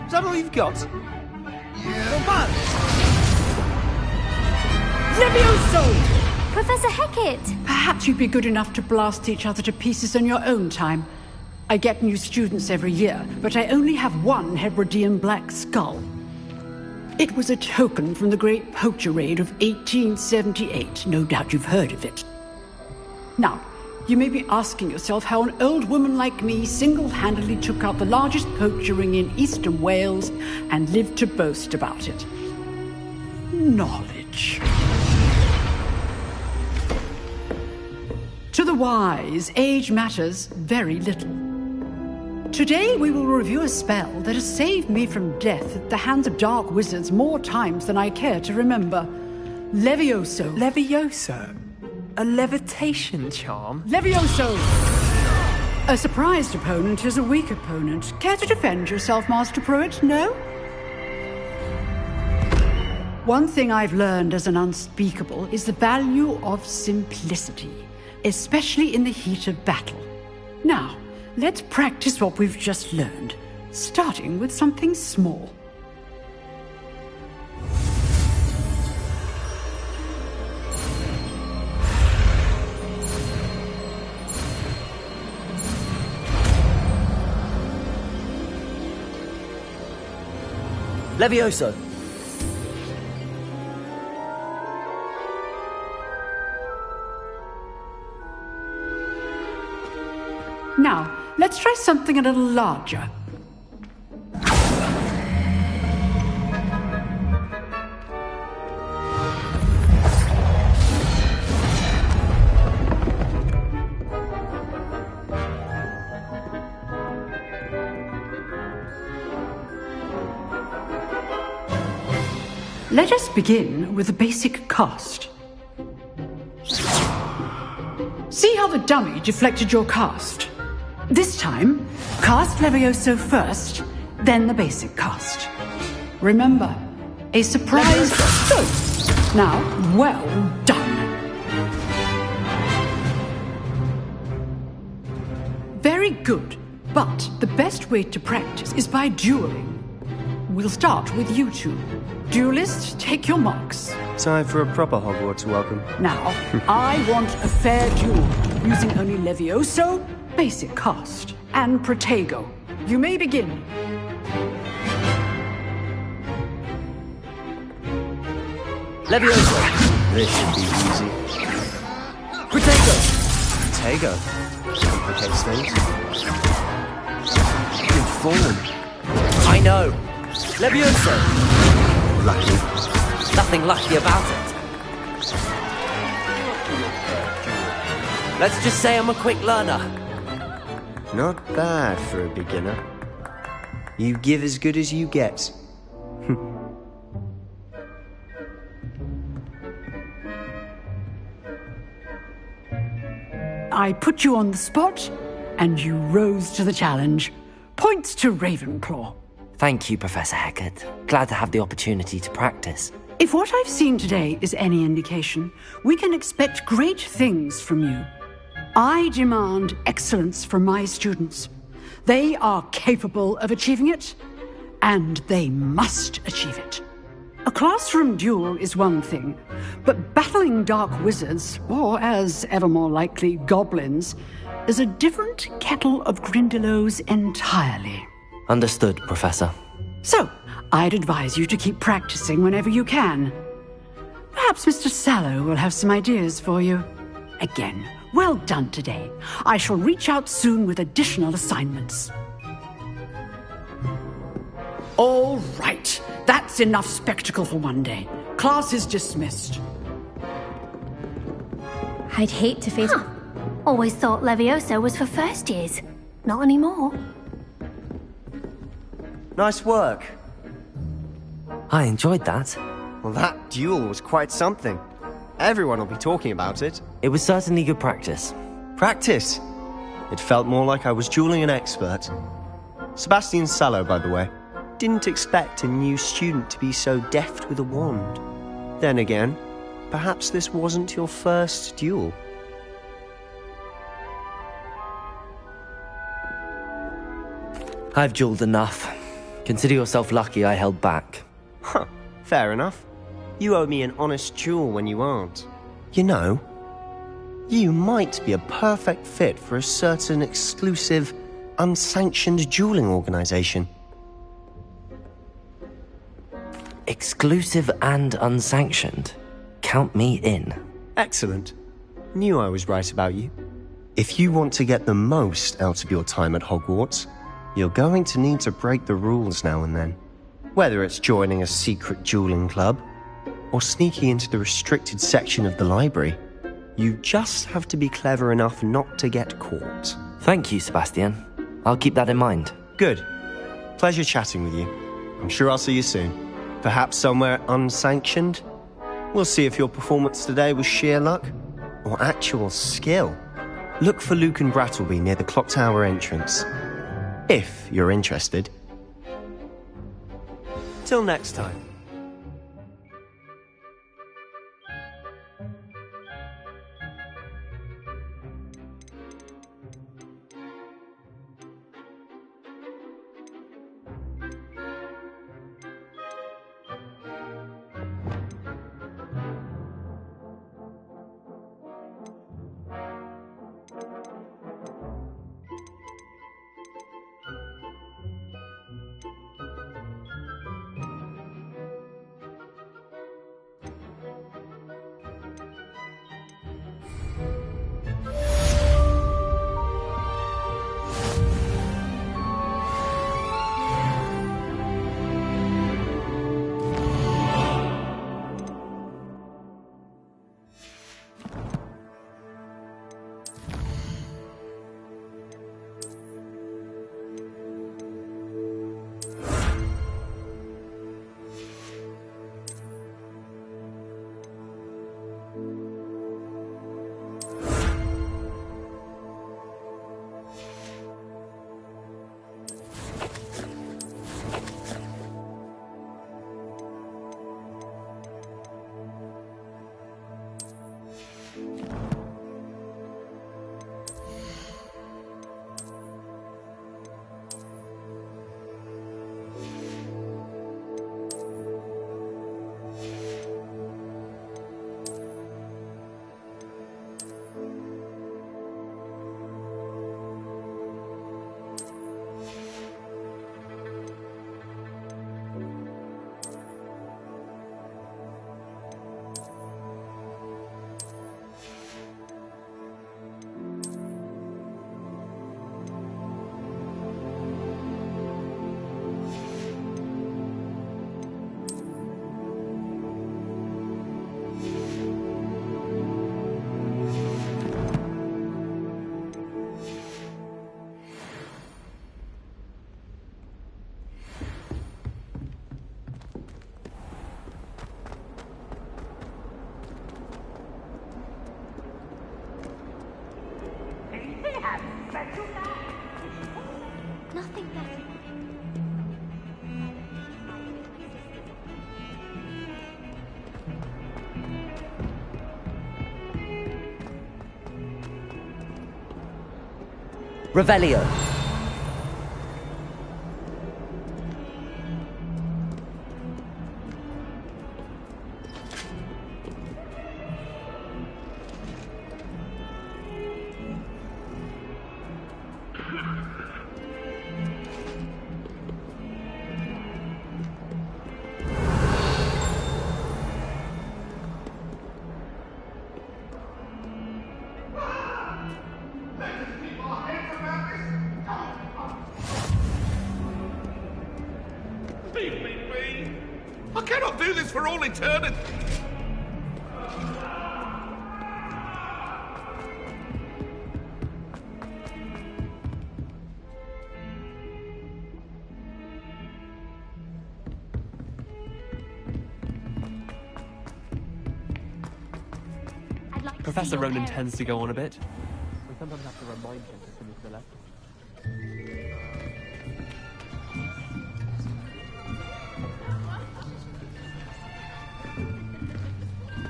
Is that all you've got? Yeah. Come on! Levioso! Professor Hecat! Perhaps you'd be good enough to blast each other to pieces on your own time. I get new students every year, but I only have one Hebridean black skull. It was a token from the Great Poacher Raid of 1878. No doubt you've heard of it. Now, you may be asking yourself how an old woman like me single-handedly took out the largest poacher ring in eastern Wales and lived to boast about it. Knowledge. To the wise, age matters very little. Today we will review a spell that has saved me from death at the hands of dark wizards more times than I care to remember. Levioso. Levioso? A levitation charm? Levioso! A surprised opponent is a weak opponent. Care to defend yourself, Master Pruitt? No? One thing I've learned as an unspeakable is the value of simplicity, especially in the heat of battle. Now, let's practice what we've just learned, starting with something small. Levioso! Now, let's try something a little larger. Let us begin with the basic cast. See how the dummy deflected your cast? This time, cast Levioso first, then the basic cast. Remember, a surprise stroke. Now, well done. Very good, but the best way to practice is by dueling. We'll start with you two. Duelists, take your marks. Time for a proper Hogwarts welcome. Now, I want a fair duel, using only Levioso, basic cast, and Protego. You may begin. Levioso! This should be easy. Protego! Protego. Complicates things. Good form. I know. Levioso! Lucky. Nothing lucky about it. Let's just say I'm a quick learner. Not bad for a beginner. You give as good as you get. I put you on the spot, and you rose to the challenge. Points to Ravenclaw. Thank you, Professor Hecat. Glad to have the opportunity to practice. If what I've seen today is any indication, we can expect great things from you. I demand excellence from my students. They are capable of achieving it, and they must achieve it. A classroom duel is one thing, but battling dark wizards, or as ever more likely, goblins, is a different kettle of Grindylows entirely. Understood, Professor. So, I'd advise you to keep practicing whenever you can. Perhaps Mr. Sallow will have some ideas for you. Again, well done today. I shall reach out soon with additional assignments. All right, that's enough spectacle for one day. Class is dismissed. I'd hate to face... Always thought Levioso was for first years. Not anymore. Nice work. I enjoyed that. Well, that duel was quite something. Everyone will be talking about it. It was certainly good practice. Practice? It felt more like I was dueling an expert. Sebastian Sallow, by the way. Didn't expect a new student to be so deft with a wand. Then again, perhaps this wasn't your first duel. I've dueled enough. Consider yourself lucky I held back. Huh, fair enough. You owe me an honest duel when you aren't. You know, you might be a perfect fit for a certain exclusive, unsanctioned dueling organization. Exclusive and unsanctioned? Count me in. Excellent. Knew I was right about you. If you want to get the most out of your time at Hogwarts, you're going to need to break the rules now and then. Whether it's joining a secret dueling club, or sneaking into the restricted section of the library, you just have to be clever enough not to get caught. Thank you, Sebastian. I'll keep that in mind. Good. Pleasure chatting with you. I'm sure I'll see you soon. Perhaps somewhere unsanctioned? We'll see if your performance today was sheer luck or actual skill. Look for Luke and Brattleby near the clock tower entrance. If you're interested. Till next time. Nothing better. Revelio. I cannot do this for all eternity! Professor Ronan tends to go on a bit. We sometimes have to remind him to finish the lesson.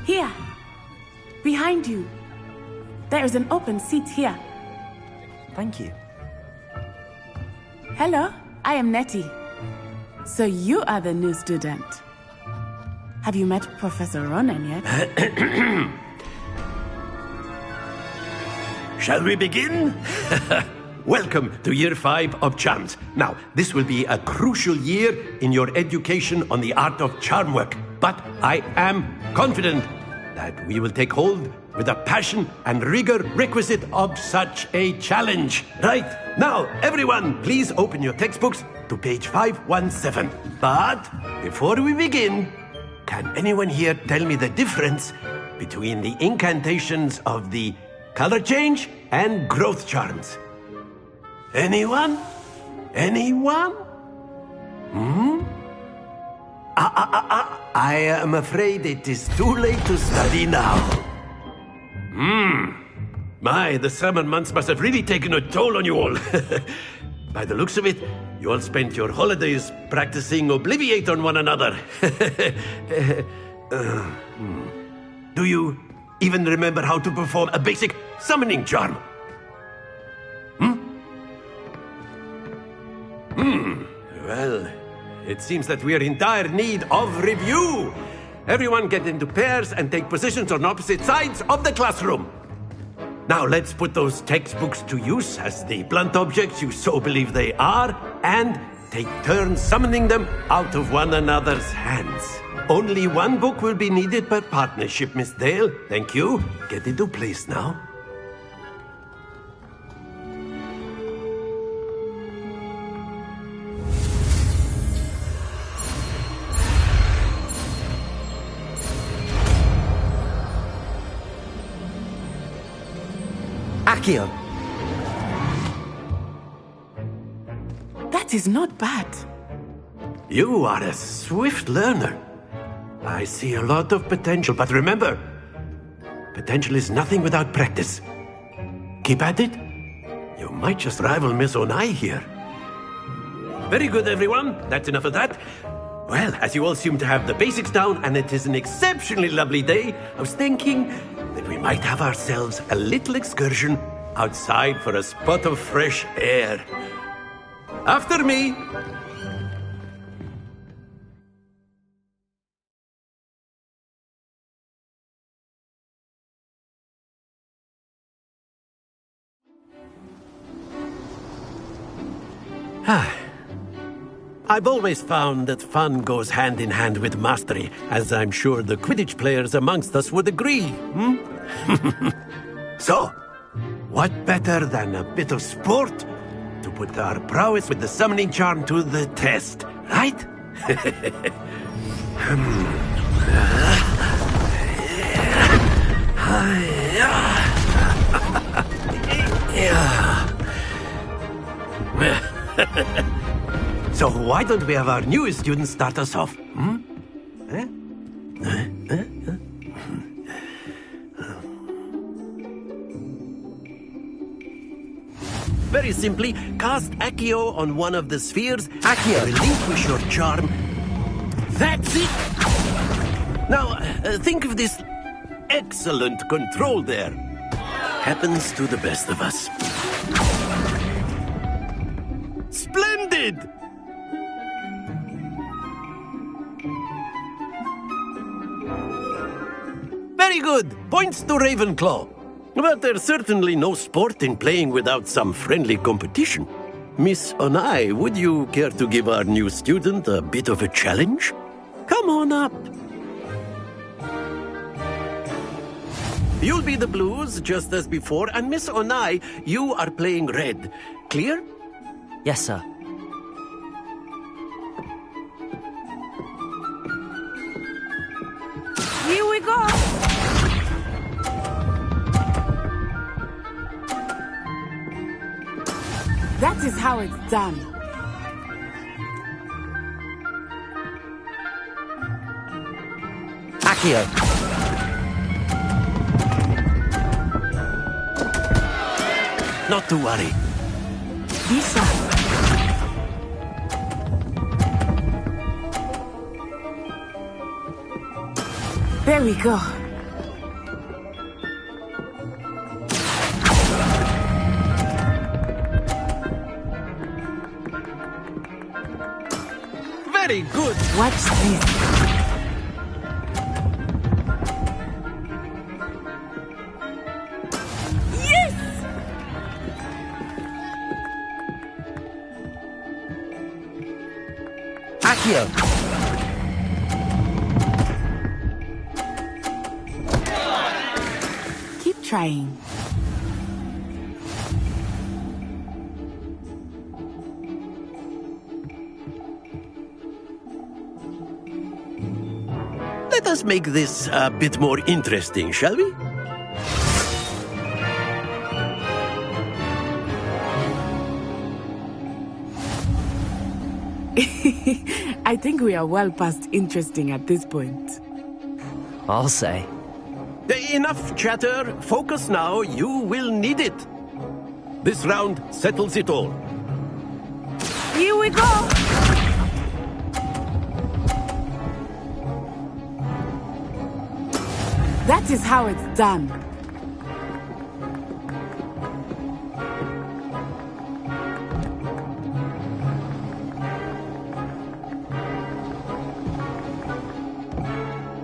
Here! Behind you! There is an open seat here. Thank you. Hello, I am Nettie. So you are the new student. Have you met Professor Ronan yet? Shall we begin? Welcome to Year 5 of Charms. Now, this will be a crucial year in your education on the art of charm work, but I am confident that we will take hold with the passion and rigor requisite of such a challenge. Right, now, everyone, please open your textbooks to page 517. But before we begin, can anyone here tell me the difference between the incantations of the color change and growth charms? Anyone? Anyone? I am afraid it is too late to study now. My, the summer months must have really taken a toll on you all. By the looks of it, you all spent your holidays practicing Obliviate on one another. Do you even remember how to perform a basic summoning charm? Well, it seems that we are in dire need of review. Everyone get into pairs and take positions on opposite sides of the classroom. Now let's put those textbooks to use as the blunt objects you so believe they are, and take turns summoning them out of one another's hands. Only one book will be needed per partnership, Miss Dale. Thank you. Get into place now. Accio! That is not bad. You are a swift learner. I see a lot of potential, but remember, potential is nothing without practice. Keep at it. You might just rival Miss Onai here. Very good, everyone. That's enough of that. Well, as you all seem to have the basics down, and it is an exceptionally lovely day, I was thinking that we might have ourselves a little excursion outside for a spot of fresh air. After me. I've always found that fun goes hand in hand with mastery, as I'm sure the Quidditch players amongst us would agree, So, what better than a bit of sport to put our prowess with the summoning charm to the test, right? So why don't we have our newest student start us off? Very simply, cast Accio on one of the spheres. Accio, relinquish your charm. That's it! Now, think of this excellent control there. Happens to the best of us. Splendid! Very good. Points to Ravenclaw. But there's certainly no sport in playing without some friendly competition. Miss Onai, would you care to give our new student a bit of a challenge? Come on up. You'll be the blues, just as before, and Miss Onai, you are playing red. Clear? Yes, sir. Here we go! That is how it's done. Accio! Not to worry. Lisa. There we go. Very good. Watch this. Yes! Accio! Keep trying. Let us make this a bit more interesting, shall we? I think we are well past interesting at this point. I'll say. Enough chatter. Focus now. You will need it. This round settles it all. Here we go! That is how it's done.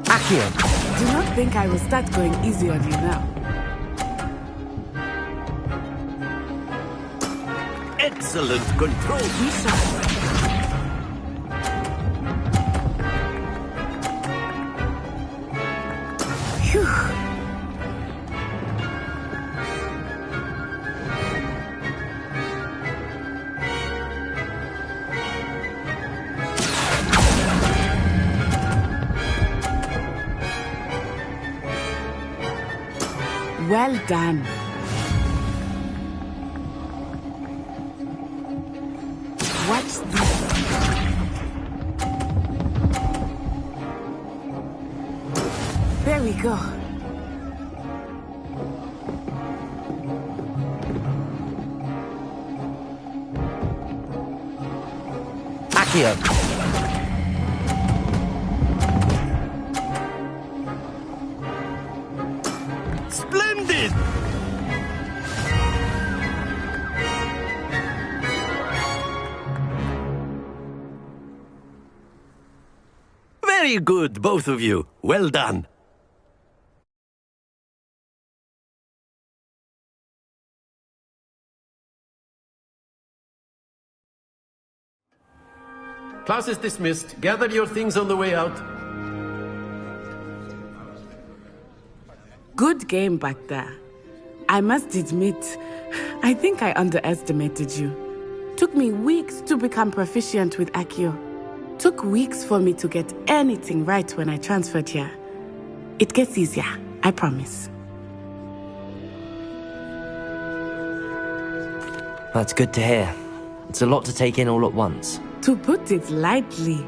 Accio! Do not think I will start going easy on you now. Excellent control. Well done. Watch this. There we go. Accio! Splendid! Very good, both of you. Well done. Class is dismissed. Gather your things on the way out. Good game back there. I must admit, I think I underestimated you. Took me weeks to become proficient with Accio. Took weeks for me to get anything right when I transferred here. It gets easier, I promise. That's good to hear. It's a lot to take in all at once. To put it lightly,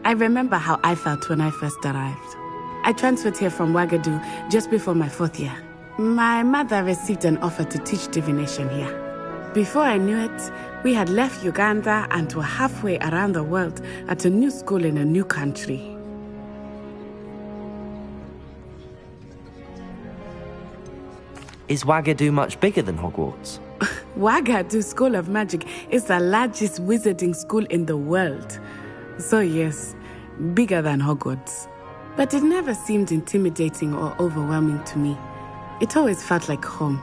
I remember how I felt when I first arrived. I transferred here from Ouagadougou just before my 4th year. My mother received an offer to teach divination here. Before I knew it, we had left Uganda and were halfway around the world at a new school in a new country. Is Ouagadougou much bigger than Hogwarts? Ouagadougou School of Magic is the largest wizarding school in the world. So yes, bigger than Hogwarts. But it never seemed intimidating or overwhelming to me. It always felt like home.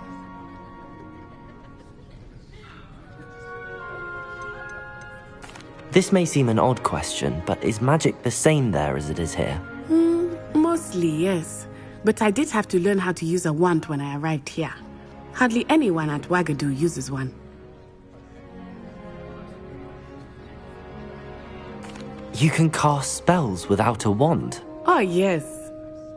This may seem an odd question, but is magic the same there as it is here? Mostly, yes. But I did have to learn how to use a wand when I arrived here. Hardly anyone at Ouagadougou uses one. You can cast spells without a wand? Oh, yes.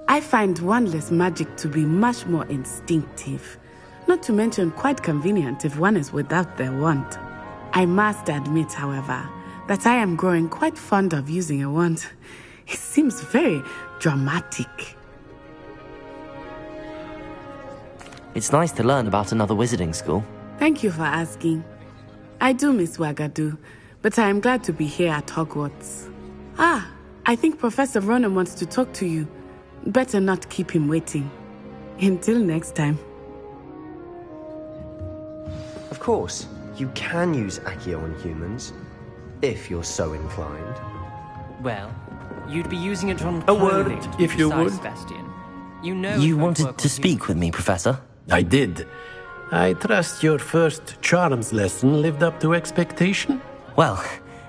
I find wandless magic to be much more instinctive. Not to mention quite convenient if one is without their wand. I must admit, however, that I am growing quite fond of using a wand. It seems very dramatic. It's nice to learn about another wizarding school. Thank you for asking. I do miss Ouagadougou, but I am glad to be here at Hogwarts. Ah, I think Professor Ronan wants to talk to you. Better not keep him waiting. Until next time. Of course, you can use Accio on humans, if you're so inclined. Well, you'd be using it on A word, clothing, to be if you precise, would. Bastian. You know You it won't wanted work to on speak with me, Professor? I did. I trust your first charms lesson lived up to expectation? Well,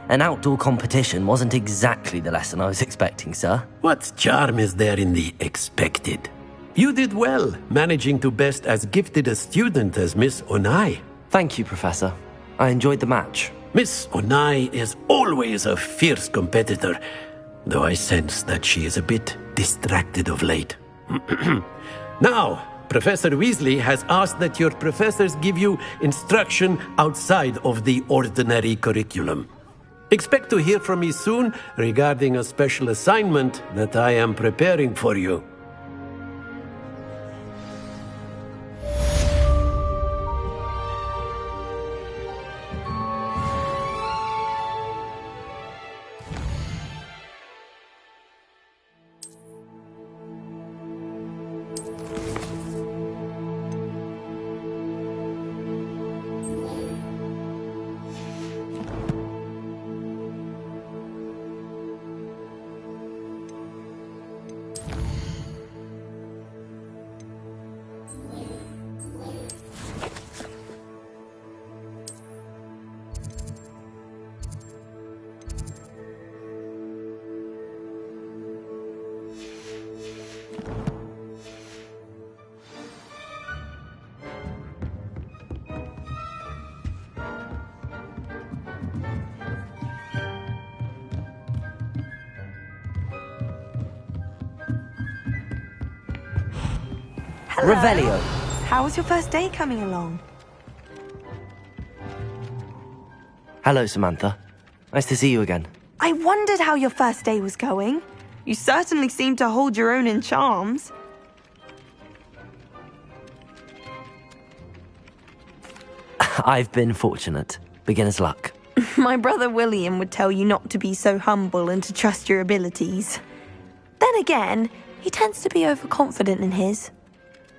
an outdoor competition wasn't exactly the lesson I was expecting, sir. What charm is there in the expected? You did well, managing to best as gifted a student as Miss Onai. Thank you, Professor. I enjoyed the match. Miss Onai is always a fierce competitor, though I sense that she is a bit distracted of late. Now, Professor Weasley has asked that your professors give you instruction outside of the ordinary curriculum. Expect to hear from me soon regarding a special assignment that I am preparing for you. Hello. Revelio. How's your first day coming along? Hello, Samantha. Nice to see you again. I wondered how your first day was going. You certainly seem to hold your own in charms. I've been fortunate. Beginner's luck. My brother William would tell you not to be so humble and to trust your abilities. Then again, he tends to be overconfident in his.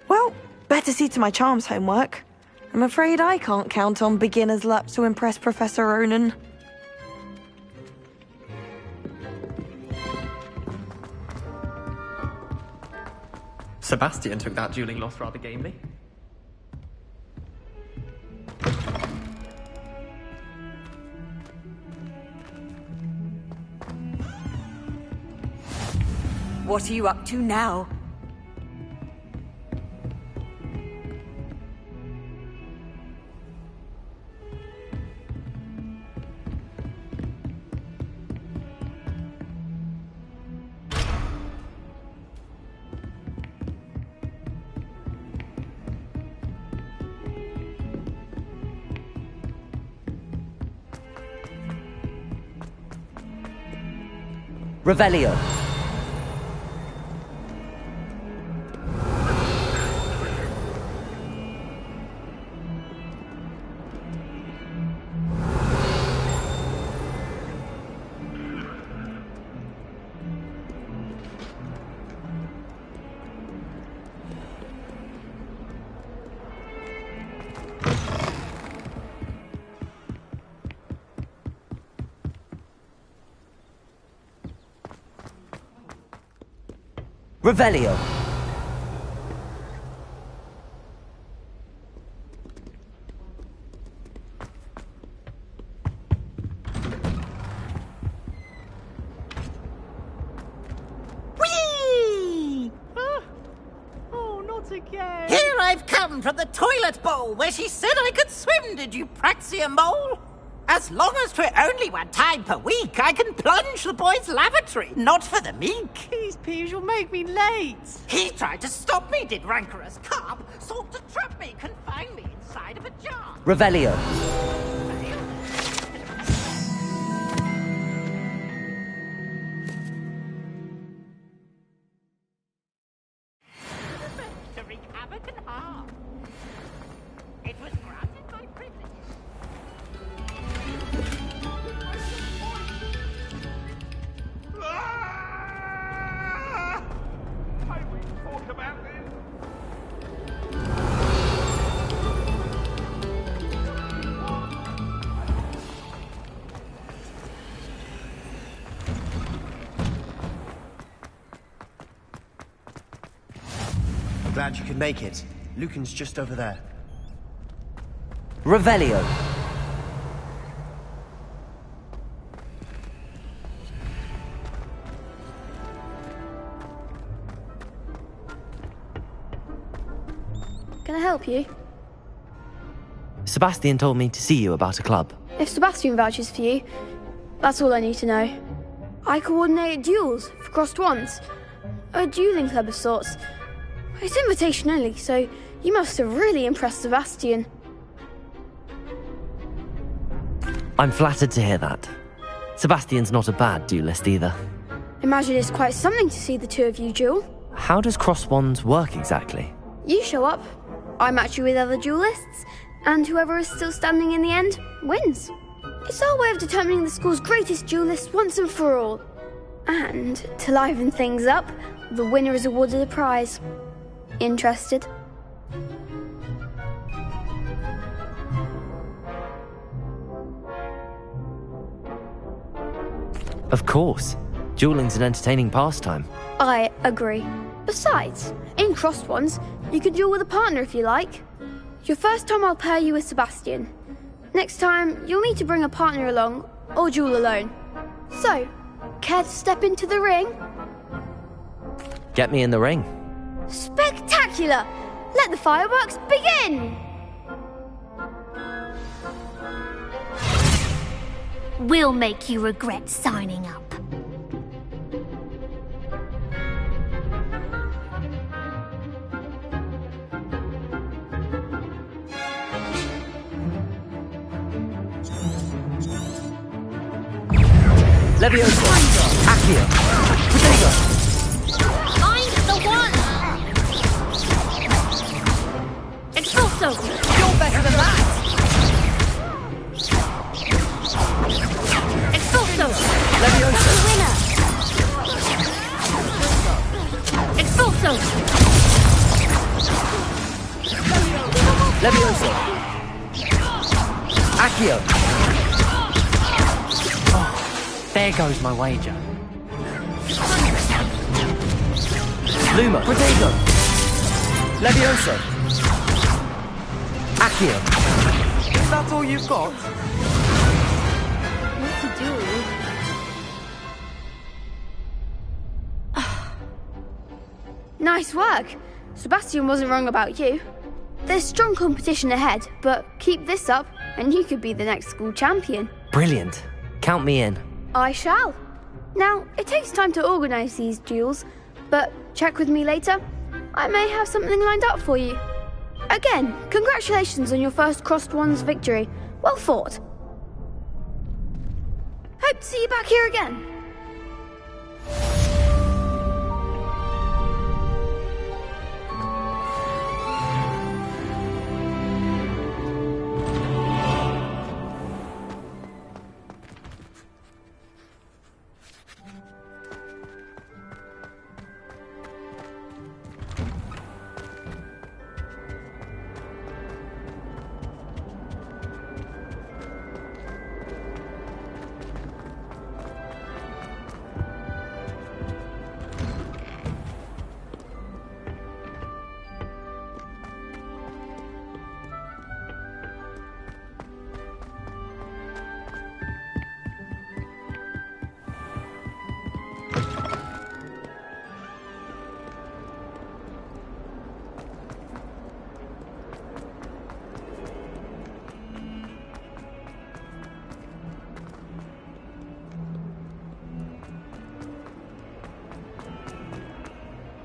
Well, better see to my charms homework. I'm afraid I can't count on beginner's luck to impress Professor Ronan. Sebastian took that dueling loss rather gamely. What are you up to now? Revelio. Revelio. Whee! Oh, not again. Here I've come from the toilet bowl where she said I could swim, did you praxia mole? As long as 'twere only one time per week, I can plunge the boy's lavatory, not for the meek. These peeves will make me late. He tried to stop me, did rancorous carp, sought to trap me, confine me inside of a jar. Revelio. To wreak havoc and harm. It was granted by privilege. I'm glad you could make it. Lucan's just over there. Revelio. Can I help you? Sebastian told me to see you about a club. If Sebastian vouches for you, that's all I need to know. I coordinate duels for crossed wands. A dueling club of sorts. It's invitation only, so you must have really impressed Sebastian. I'm flattered to hear that. Sebastian's not a bad duelist either. Imagine it's quite something to see the two of you duel. How does cross wands work exactly? You show up, I match you with other duelists, and whoever is still standing in the end wins. It's our way of determining the school's greatest duelist once and for all. And to liven things up, the winner is awarded a prize. Interested? Of course. Dueling's an entertaining pastime. I agree. Besides, in crossed ones, you can duel with a partner if you like. Your first time I'll pair you with Sebastian. Next time, you'll need to bring a partner along, or duel alone. So, care to step into the ring? Get me in the ring. Spectacular! Let the fireworks begin! We'll make you regret signing up. Leviosa! Accio! Protego! Find the one! Expulso! You're better than that! Expulso! Leviosa! Winner! Expulso! Leviosa! Accio! Oh, there goes my wager. Luma! Protego! Leviosa! Accio! Is that all you've got? What to do? Nice work. Sebastian wasn't wrong about you. There's strong competition ahead, but keep this up and you could be the next school champion. Brilliant. Count me in. I shall. Now, it takes time to organise these duels, but check with me later. I may have something lined up for you. Again, congratulations on your first Crossed Wands victory. Well fought. Hope to see you back here again.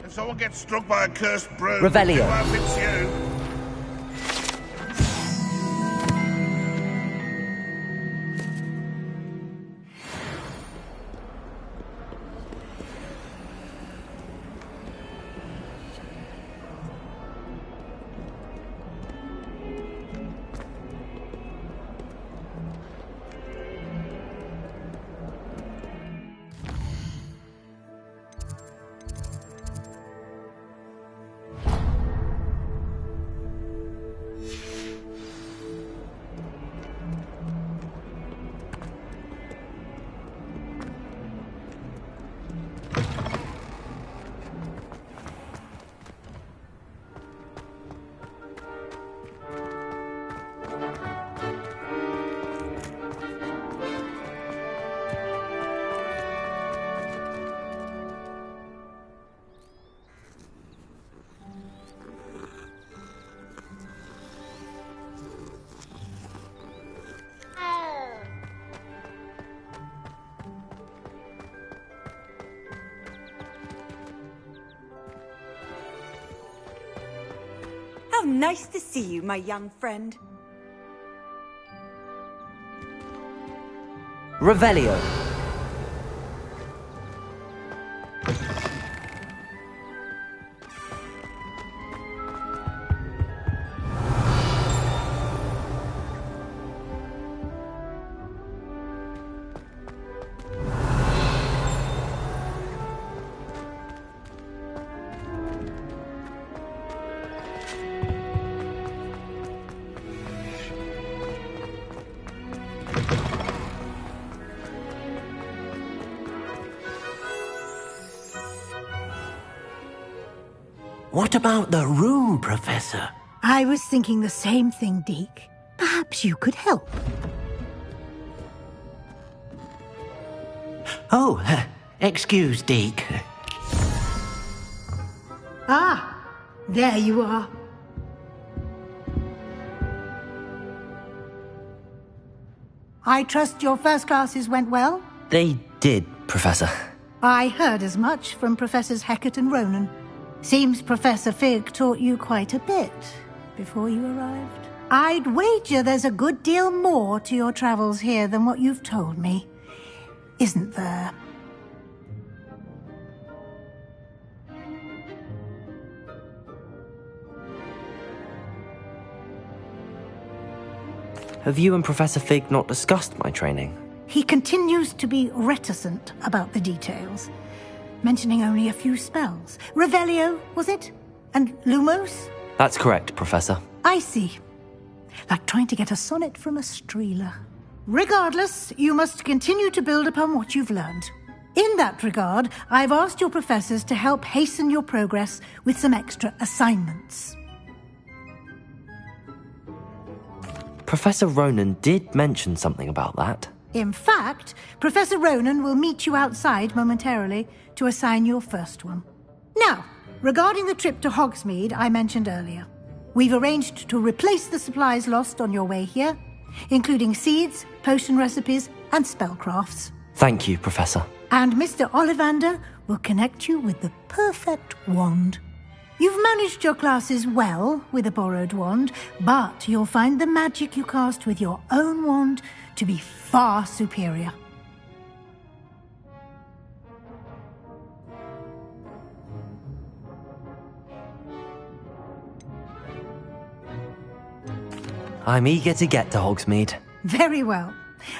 If someone gets struck by a cursed broom, Revelio. I think it's you. How nice to see you, my young friend. Revelio. What about the room, Professor? I was thinking the same thing, Deke. Perhaps you could help. Oh, excuse, Deke. Ah, there you are. I trust your first classes went well? They did, Professor. I heard as much from Professors Hecat and Ronan. Seems Professor Fig taught you quite a bit before you arrived. I'd wager there's a good deal more to your travels here than what you've told me. isn't there. Have you and Professor Fig not discussed my training? He continues to be reticent about the details, mentioning only a few spells. Revelio, was it? And Lumos? That's correct, Professor. I see. Like trying to get a sonnet from a streeler. Regardless, you must continue to build upon what you've learned. In that regard, I've asked your professors to help hasten your progress with some extra assignments. Professor Ronan did mention something about that. In fact, Professor Ronan will meet you outside momentarily to assign your first one. Now, regarding the trip to Hogsmeade I mentioned earlier, we've arranged to replace the supplies lost on your way here, including seeds, potion recipes, and spellcrafts. Thank you, Professor. And Mr. Ollivander will connect you with the perfect wand. You've managed your classes well with a borrowed wand, but you'll find the magic you cast with your own wand to be far superior. I'm eager to get to Hogsmeade. Very well.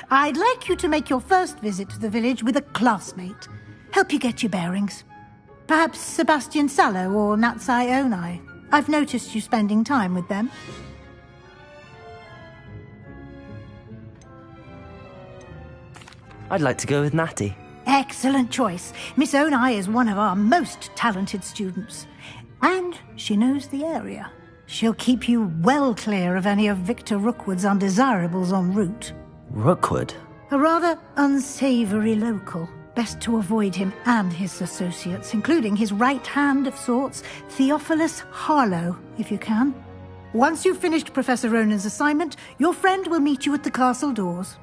I'd like you to make your first visit to the village with a classmate. Help you get your bearings. Perhaps Sebastian Sallow or Natsai Onai. I've noticed you spending time with them. I'd like to go with Natty. Excellent choice. Miss Onai is one of our most talented students. And she knows the area. She'll keep you well clear of any of Victor Rookwood's undesirables en route. Rookwood? A rather unsavoury local. Best to avoid him and his associates, including his right hand of sorts, Theophilus Harlow, if you can. Once you've finished Professor Ronan's assignment, your friend will meet you at the castle doors.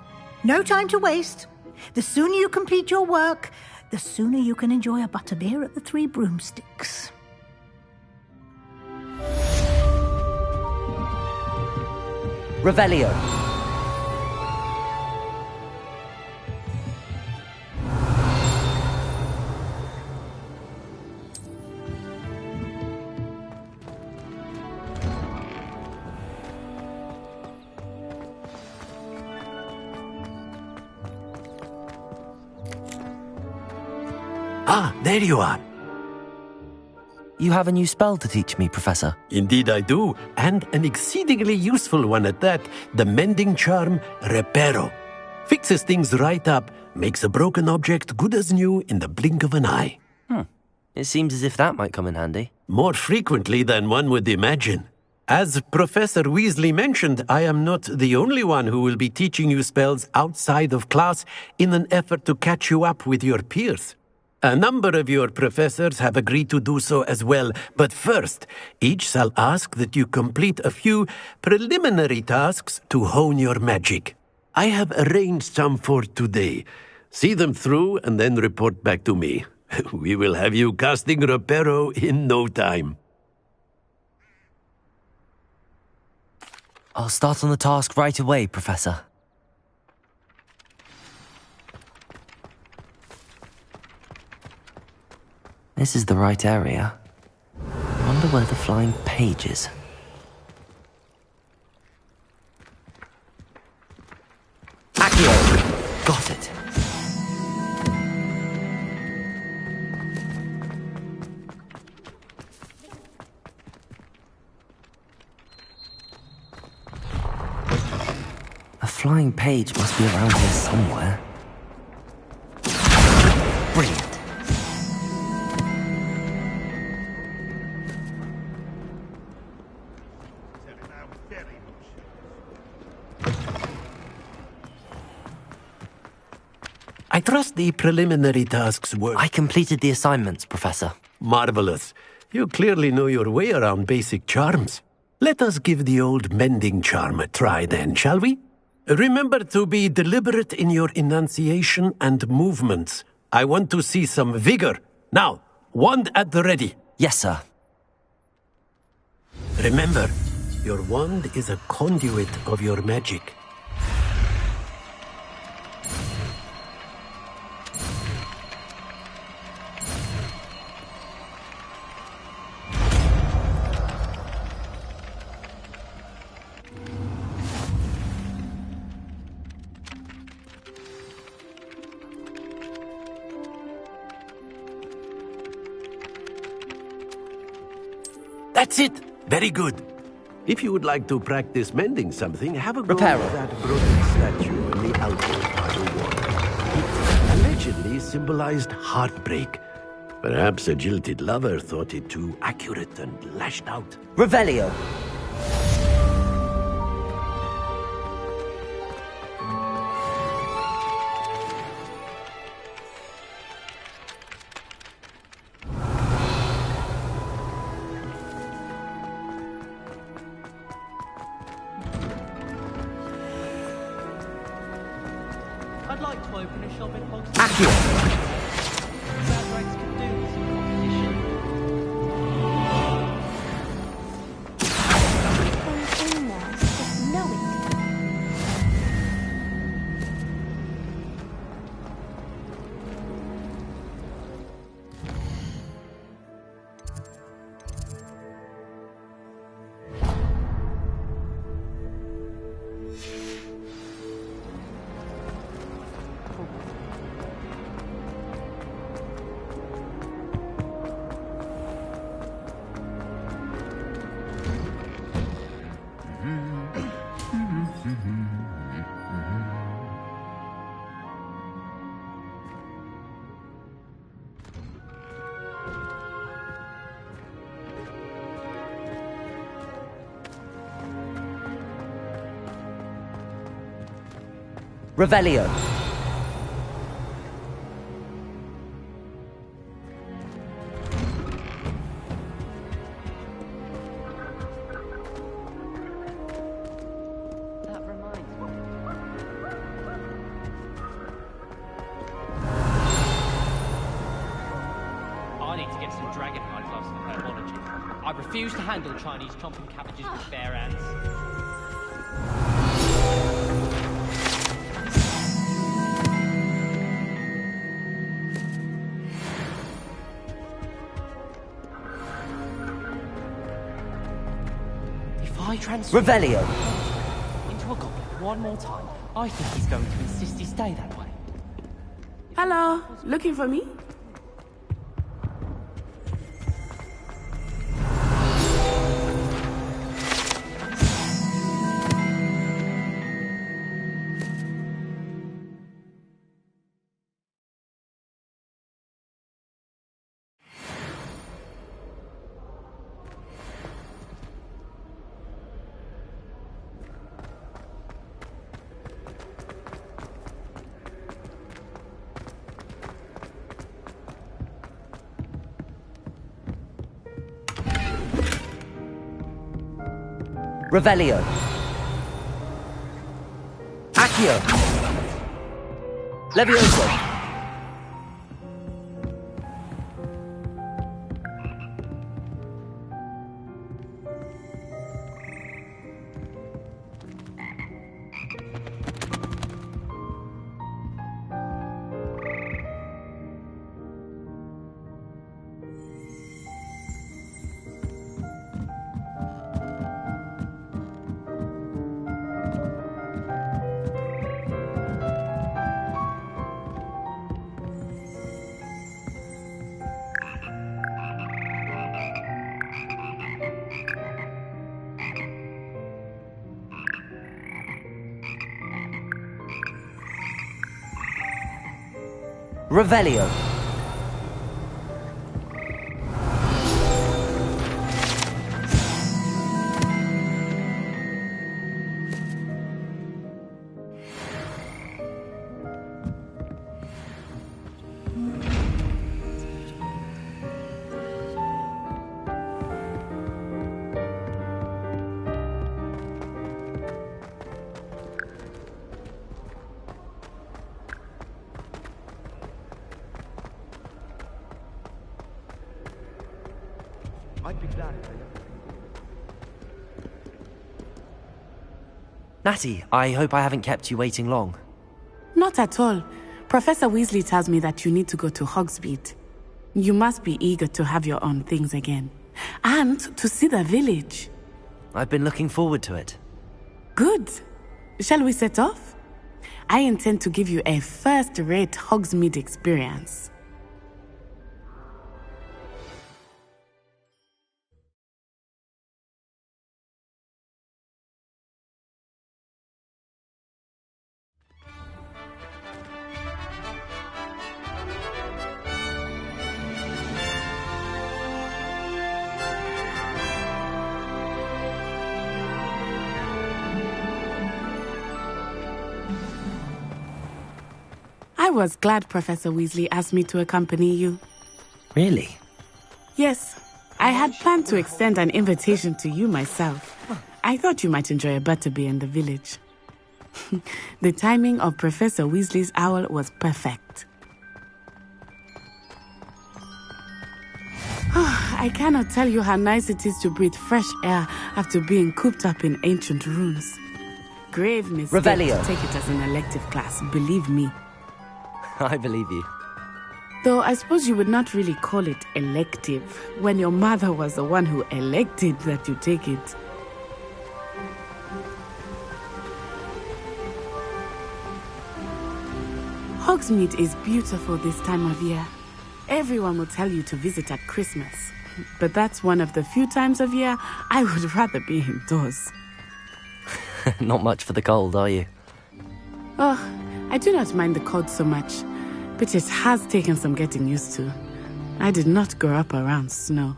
No time to waste. The sooner you complete your work, the sooner you can enjoy a butterbeer at the Three Broomsticks. Revelio. Ah, there you are. You have a new spell to teach me, Professor. Indeed I do, and an exceedingly useful one at that. The mending charm, Reparo. Fixes things right up, makes a broken object good as new in the blink of an eye. It seems as if that might come in handy. More frequently than one would imagine. As Professor Weasley mentioned, I am not the only one who will be teaching you spells outside of class in an effort to catch you up with your peers. A number of your professors have agreed to do so as well, but first, each shall ask that you complete a few preliminary tasks to hone your magic. I have arranged some for today. See them through and then report back to me. We will have you casting Reparo in no time. I'll start on the task right away, Professor. This is the right area. I wonder where the flying page is. Accio! Got it. A flying page must be around here somewhere. Brilliant. I trust the preliminary tasks were... I completed the assignments, Professor. Marvelous. You clearly know your way around basic charms. Let us give the old mending charm a try then, shall we? Remember to be deliberate in your enunciation and movements. I want to see some vigor. Now, wand at the ready. Yes, sir. Remember, your wand is a conduit of your magic. That's it. Very good. If you would like to practice mending something, have a go with that broken statue in the alcove by the water. It allegedly symbolized heartbreak. Perhaps a jilted lover thought it too accurate and lashed out. Revelio. I'd like to open a shop in Hogwarts. Accio. Revelio. That reminds me. I need to get some dragon hide class in herbology. I refuse to handle Chinese chomping cabbages with bare hands. I transfer Revelio. into a goblet one more time, I think he's going to insist he stay that way. Hello, looking for me? Revelio. Accio. Levioso. Revelio. I'd be glad if Natty, I hope I haven't kept you waiting long. Not at all. Professor Weasley tells me that you need to go to Hogsmeade. You must be eager to have your own things again. And to see the village. I've been looking forward to it. Good. Shall we set off? I intend to give you a first-rate Hogsmeade experience. I was glad Professor Weasley asked me to accompany you. Really? Yes, I had planned to extend an invitation to you myself. I thought you might enjoy a butterbeer in the village. The timing of Professor Weasley's owl was perfect. I cannot tell you how nice it is to breathe fresh air after being cooped up in ancient rooms. Grave mistake Revelio. to take it as an elective class, believe me. I believe you. Though I suppose you would not really call it elective when your mother was the one who elected that you take it. Hogsmeade is beautiful this time of year. Everyone will tell you to visit at Christmas. But that's one of the few times of year I would rather be indoors. Not much for the cold, are you? Oh, I do not mind the cold so much, but it has taken some getting used to. I did not grow up around snow.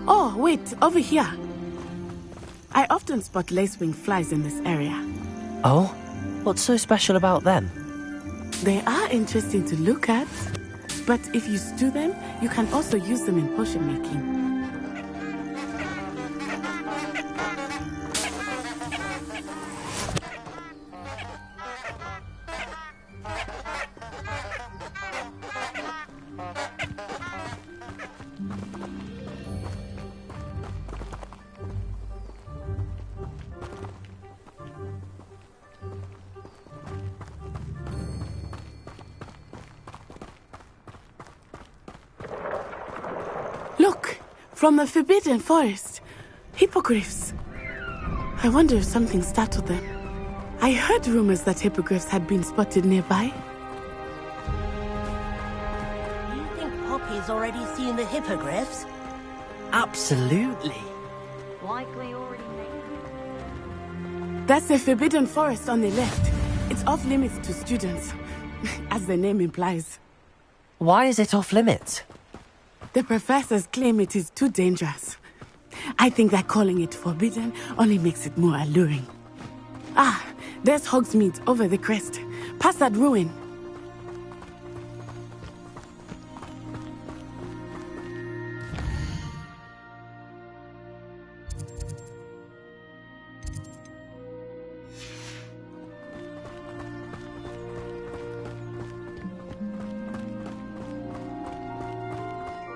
Oh, wait, over here. I often spot lacewing flies in this area. Oh? What's so special about them? They are interesting to look at, but if you stew them, you can also use them in potion making. Look! From the Forbidden Forest. Hippogriffs. I wonder if something startled them. I heard rumors that hippogriffs had been spotted nearby. Do you think Poppy's already seen the hippogriffs? Absolutely. Likely already made. That's the Forbidden Forest on the left. It's off limits to students, as the name implies. Why is it off limits? The professors claim it is too dangerous. I think that calling it forbidden only makes it more alluring. Ah, there's Hogsmeade over the crest. Past that ruin.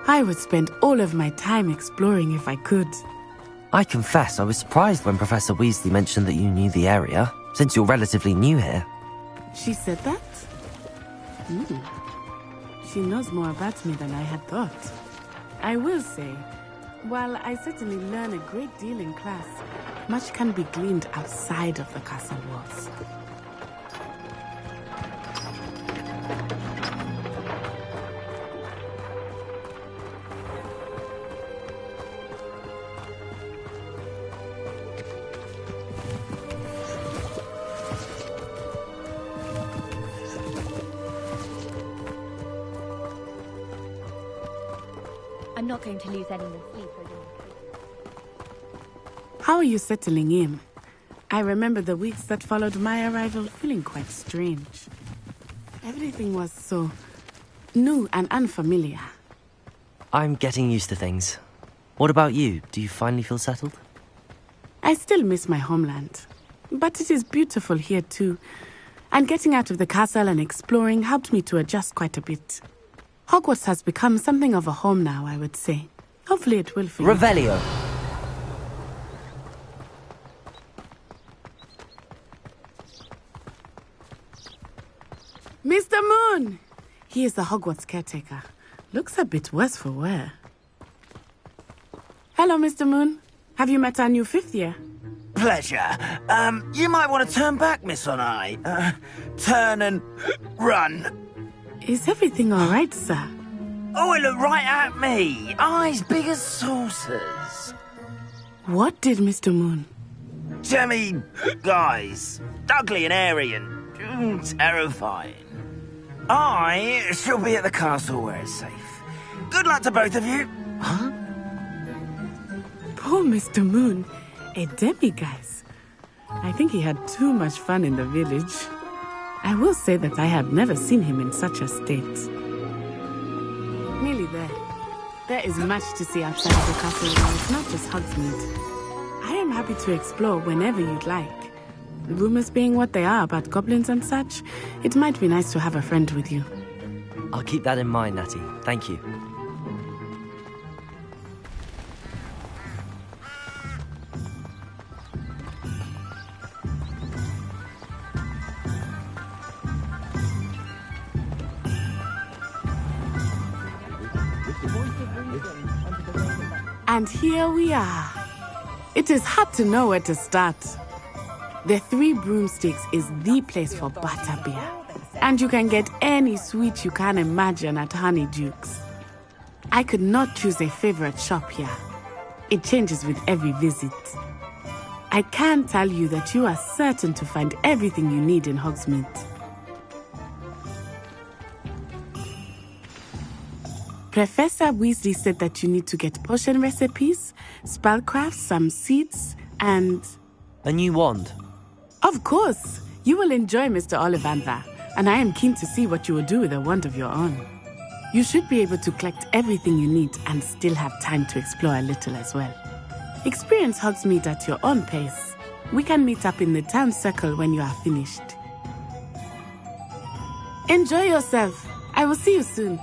I would spend all of my time exploring if I could. I confess I was surprised when Professor Weasley mentioned that you knew the area, since you're relatively new here. She said that? She knows more about me than I had thought. I will say, while I certainly learn a great deal in class, much can be gleaned outside of the castle walls. I'm not going to lose any more sleep over this. How are you settling in? I remember the weeks that followed my arrival feeling quite strange. Everything was so new and unfamiliar. I'm getting used to things. What about you? Do you finally feel settled? I still miss my homeland, but it is beautiful here too. And getting out of the castle and exploring helped me to adjust quite a bit. Hogwarts has become something of a home now, I would say. Hopefully it will for you. Revelio. Mr. Moon! He is the Hogwarts caretaker. Looks a bit worse for wear. Hello, Mr. Moon. Have you met our new fifth year? Pleasure. You might want to turn back, Miss On-Eye. Turn and run. Is everything all right, sir? Oh, it looked right at me. Eyes big as saucers. What did Mr. Moon? Jemmy guys. Ugly and airy and terrifying. I shall be at the castle where it's safe. Good luck to both of you. Huh? Poor Mr. Moon. A demiguise. I think he had too much fun in the village. I will say that I have never seen him in such a state. Nearly there. There is much to see outside of the castle wall. It's not just Hogsmeade. I am happy to explore whenever you'd like. Rumors being what they are about goblins and such, it might be nice to have a friend with you. I'll keep that in mind, Natty. Thank you. And here we are. It is hard to know where to start. The Three Broomsticks is the place for butterbeer. And you can get any sweet you can imagine at Honeyduke's. I could not choose a favorite shop here. It changes with every visit. I can tell you that you are certain to find everything you need in Hogsmeade. Professor Weasley said that you need to get potion recipes, spellcrafts, some seeds, and... a new wand. Of course! You will enjoy Mr. Ollivander, and I am keen to see what you will do with a wand of your own. You should be able to collect everything you need and still have time to explore a little as well. Experience Hogsmeade at your own pace. We can meet up in the town circle when you are finished. Enjoy yourself. I will see you soon.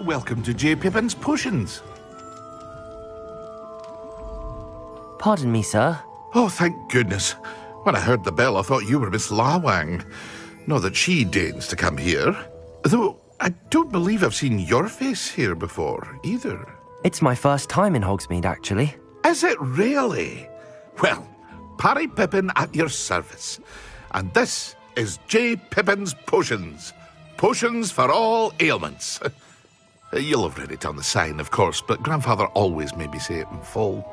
Welcome to J. Pippin's Potions. Pardon me, sir. Oh, thank goodness. When I heard the bell, I thought you were Miss Lawang. Not that she deigns to come here. Though I don't believe I've seen your face here before, either. It's my first time in Hogsmeade, actually. Is it really? Well, Parry Pippin at your service. And this is J. Pippin's Potions. Potions for all ailments. You'll have read it on the sign, of course, but Grandfather always made me say it in full.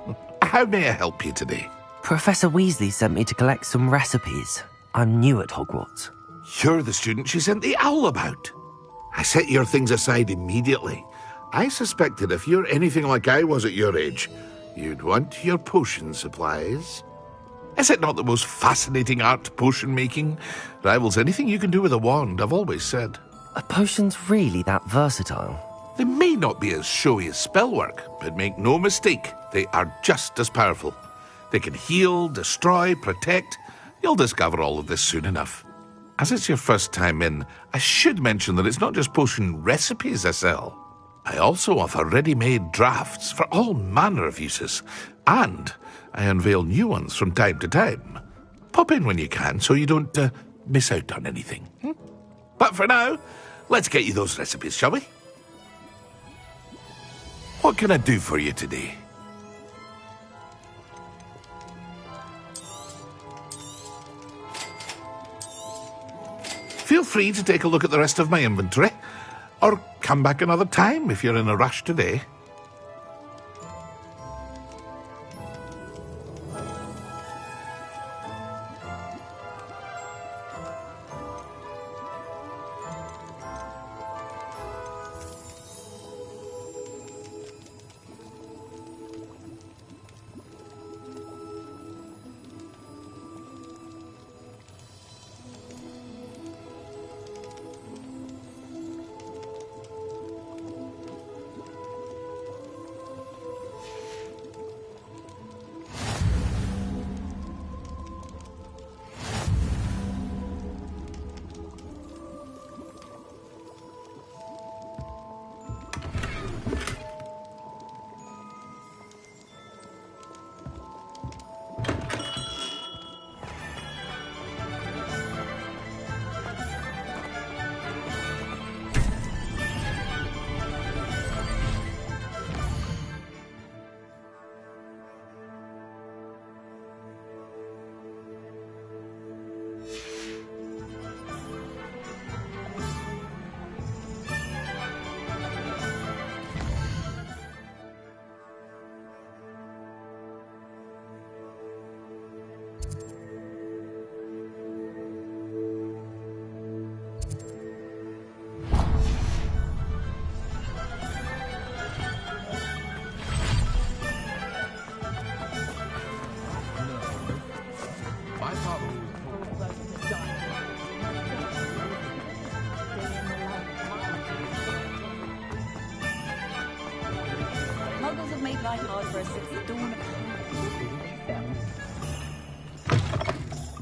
How may I help you today? Professor Weasley sent me to collect some recipes. I'm new at Hogwarts. You're the student she sent the owl about. I set your things aside immediately. I suspected if you're anything like I was at your age, you'd want your potion supplies. Is it not the most fascinating art, potion making? Rivals anything you can do with a wand, I've always said. Are potions really that versatile? They may not be as showy as spellwork, but make no mistake, they are just as powerful. They can heal, destroy, protect. You'll discover all of this soon enough. As it's your first time in, I should mention that it's not just potion recipes I sell. I also offer ready-made drafts for all manner of uses, and I unveil new ones from time to time. Pop in when you can so you don't miss out on anything. But for now, let's get you those recipes, shall we? What can I do for you today? Feel free to take a look at the rest of my inventory, or come back another time if you're in a rush today.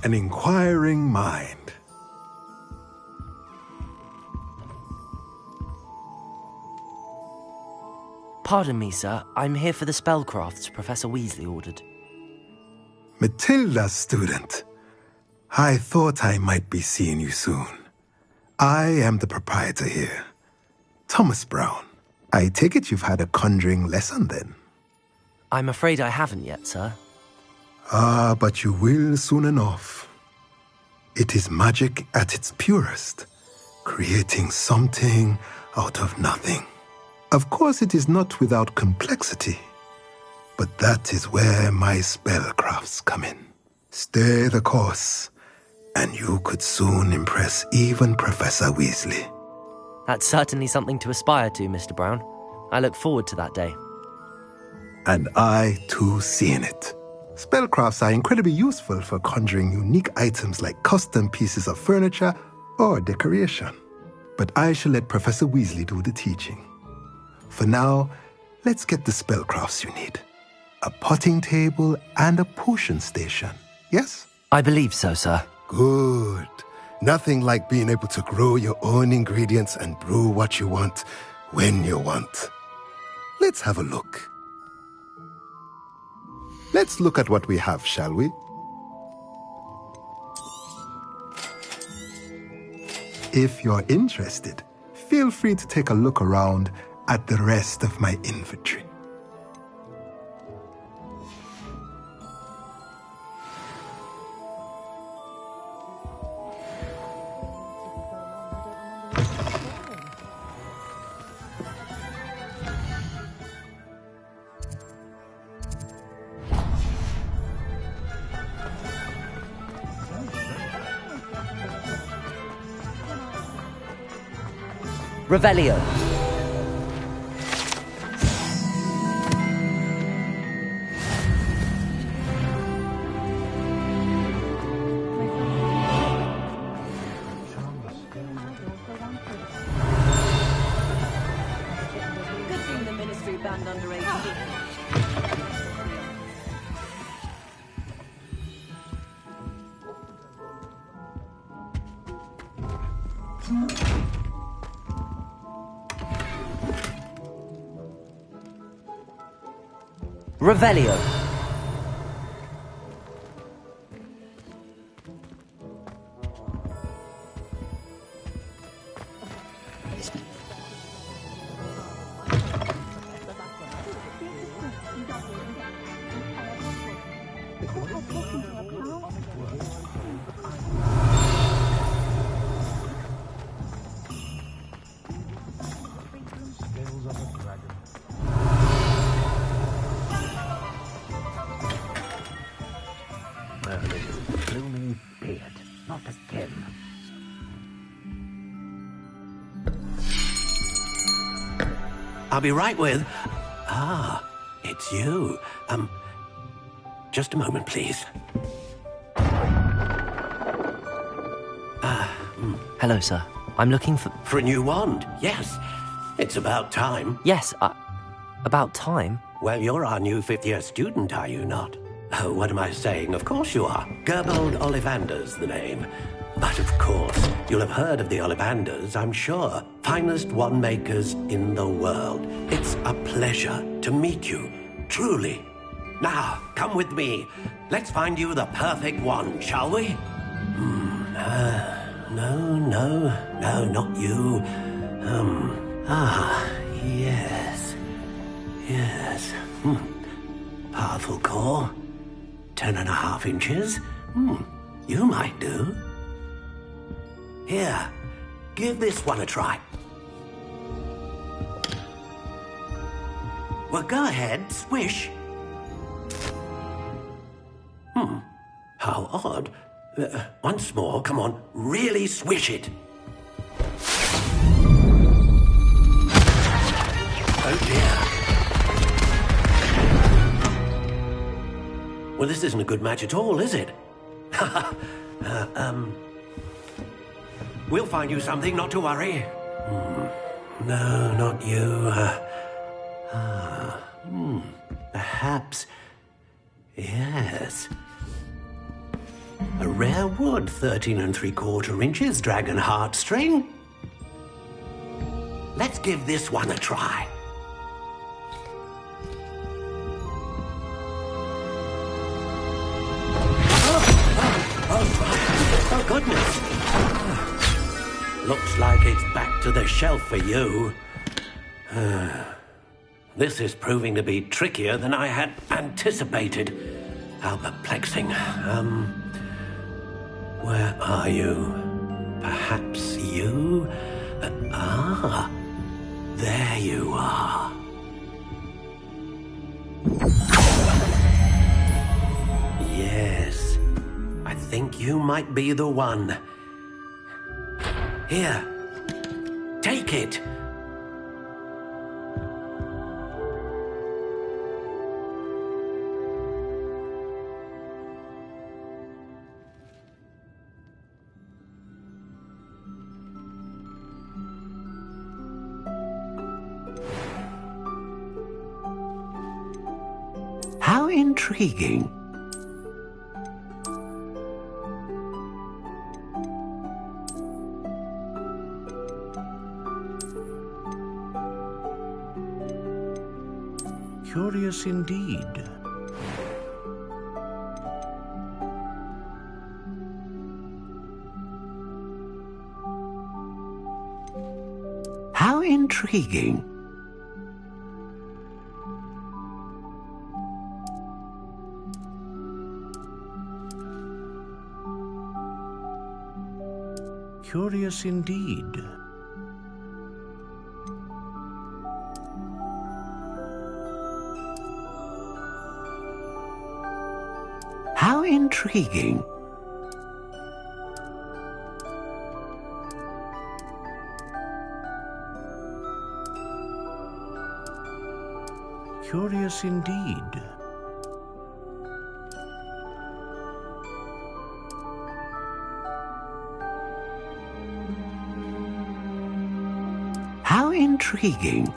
An inquiring mind. Pardon me, sir. I'm here for the spellcrafts Professor Weasley ordered. Matilda's student. I thought I might be seeing you soon. I am the proprietor here, Thomas Brown. I take it you've had a conjuring lesson then? I'm afraid I haven't yet, sir. Ah, but you will soon enough. It is magic at its purest, creating something out of nothing. Of course, it is not without complexity, but that is where my spellcrafts come in. Stay the course, and you could soon impress even Professor Weasley. That's certainly something to aspire to, Mr. Brown. I look forward to that day. And I, too, seeing it. Spellcrafts are incredibly useful for conjuring unique items like custom pieces of furniture or decoration. But I shall let Professor Weasley do the teaching. For now, let's get the spellcrafts you need. A potting table and a potion station, yes? I believe so, sir. Good. Nothing like being able to grow your own ingredients and brew what you want when you want. Let's have a look. Let's look at what we have, shall we? If you're interested, feel free to take a look around at the rest of my inventory. Revelio. Good thing the Ministry banned underage. Revelio. Gloomy beard, not a skin. I'll be right with... Ah, it's you. Just a moment, please. Hello, sir. I'm looking for... For a new wand, yes. It's about time. Yes, about time? Well, you're our new fifth-year student, are you not? Oh, what am I saying? Of course you are. Gerbold Ollivander's the name. But of course, you'll have heard of the Ollivanders, I'm sure. Finest wand makers in the world. It's a pleasure to meet you, truly. Now, come with me. Let's find you the perfect wand, shall we? No, not you. Yes. Powerful core. 10.5 inches. You might do. Here, give this one a try. Well, go ahead, swish. How odd. Once more, come on, really swish it. Oh dear. Well, this isn't a good match at all, is it? We'll find you something, not to worry. No, not you. perhaps. Yes. A rare wood, 13 3/4 inches, dragon heartstring. Let's give this one a try. Oh, goodness. Looks like it's back to the shelf for you. This is proving to be trickier than I had anticipated. How perplexing. Where are you? Perhaps you? There you are. Yes, I think you might be the one. Here, take it. How intriguing. Curious indeed. How intriguing. Curious indeed. How intriguing. Curious indeed. How intriguing.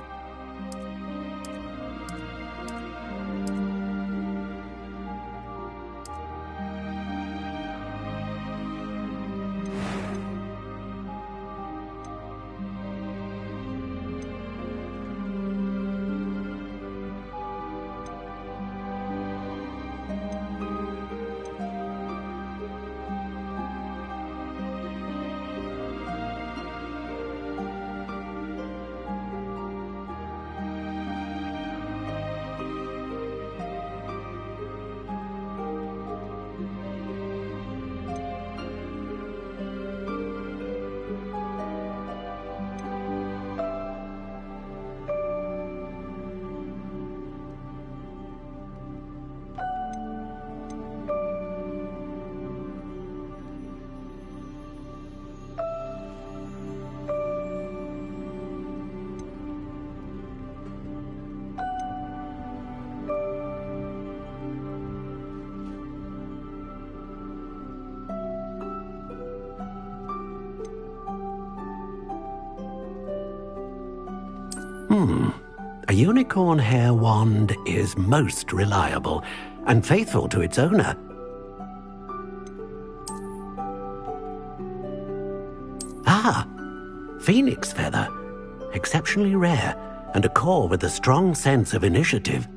A unicorn hair wand is most reliable and faithful to its owner. Phoenix feather. Exceptionally rare, and a core with a strong sense of initiative.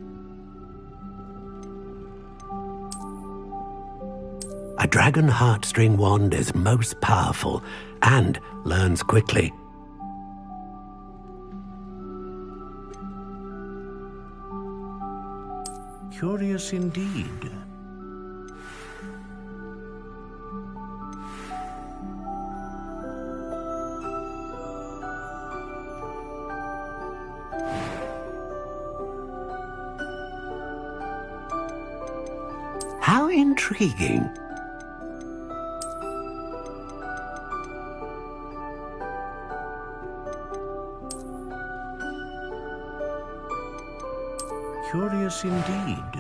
A dragon heartstring wand is most powerful and learns quickly. Curious indeed. How intriguing. Curious indeed.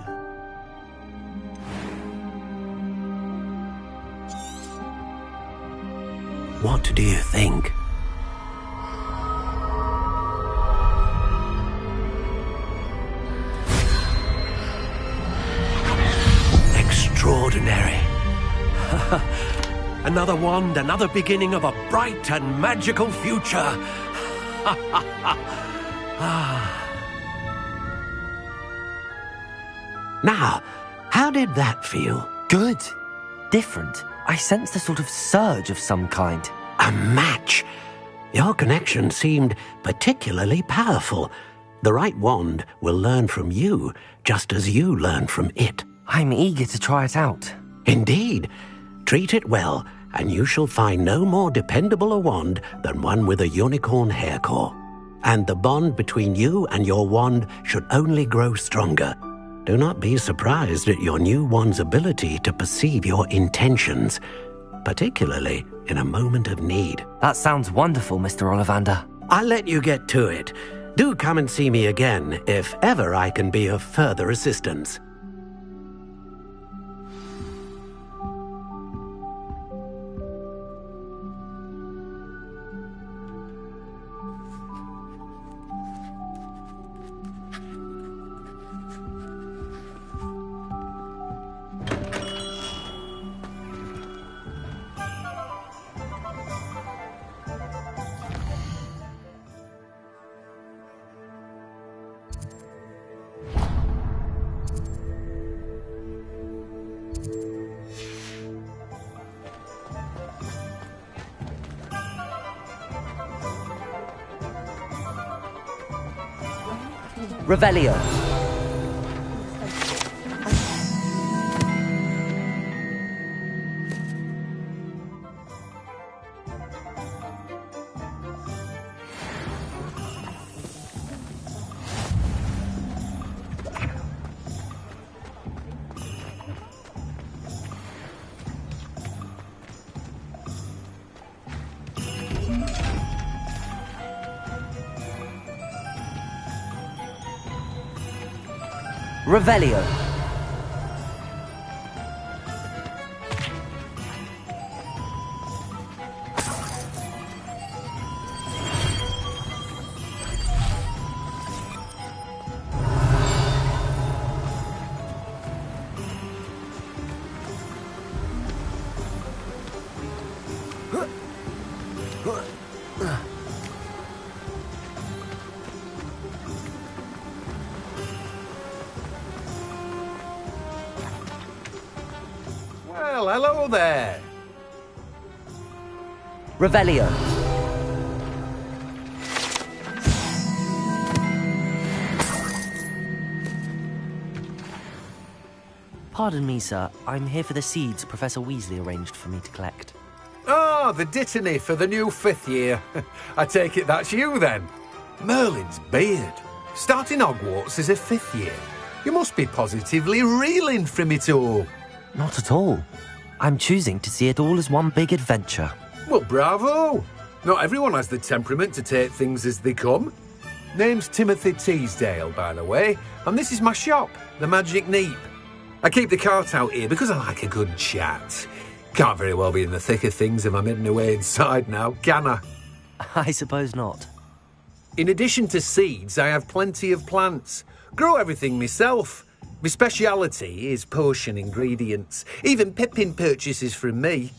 What do you think? Another wand, another beginning of a bright and magical future. Now, how did that feel? Good. Different. I sensed a sort of surge of some kind. A match. Your connection seemed particularly powerful. The right wand will learn from you, just as you learn from it. I'm eager to try it out. Indeed. Treat it well, and you shall find no more dependable a wand than one with a unicorn hair core. And the bond between you and your wand should only grow stronger. Do not be surprised at your new wand's ability to perceive your intentions, particularly in a moment of need. That sounds wonderful, Mr. Ollivander. I'll let you get to it. Do come and see me again if ever I can be of further assistance. Revelio. Revelio. Well, hello there. Revelio. Pardon me, sir. I'm here for the seeds Professor Weasley arranged for me to collect. Ah, the dittany for the new 5th year. I take it that's you, then. Merlin's beard. Starting Hogwarts as a 5th year. You must be positively reeling from it all. Not at all. I'm choosing to see it all as one big adventure. Well, bravo. Not everyone has the temperament to take things as they come. Name's Timothy Teasdale, by the way, and this is my shop, the Magic Neep. I keep the cart out here because I like a good chat. Can't very well be in the thick of things if I'm heading away inside now, can I? I suppose not. In addition to seeds, I have plenty of plants. Grow everything myself. My speciality is potion ingredients. Even Pippin purchases from me.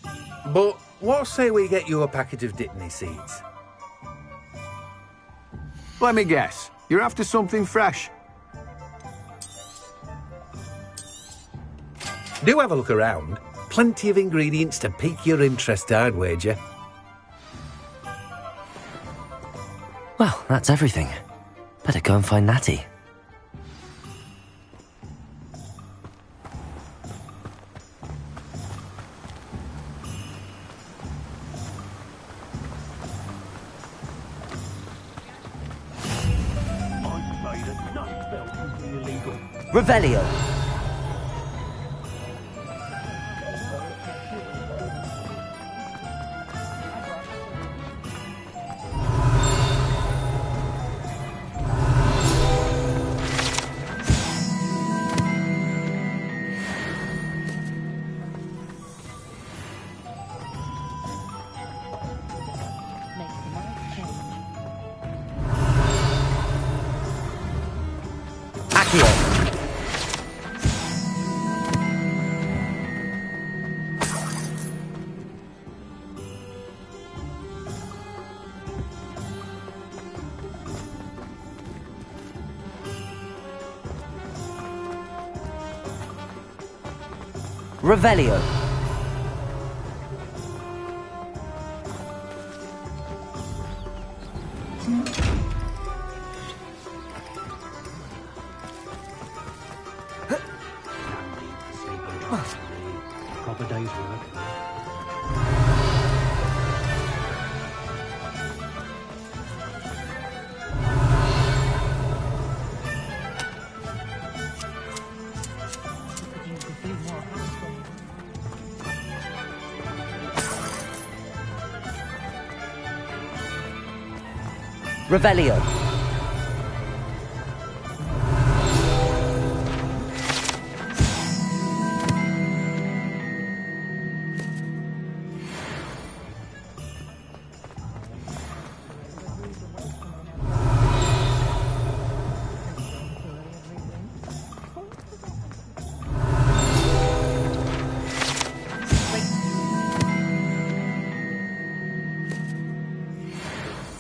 But what say we get you a packet of Dittany seeds? Let me guess. You're after something fresh. Do have a look around. Plenty of ingredients to pique your interest, I'd wager. Well, that's everything. Better go and find Natty. Revelio. Accio. Revelio. Proper day's work. Revelio.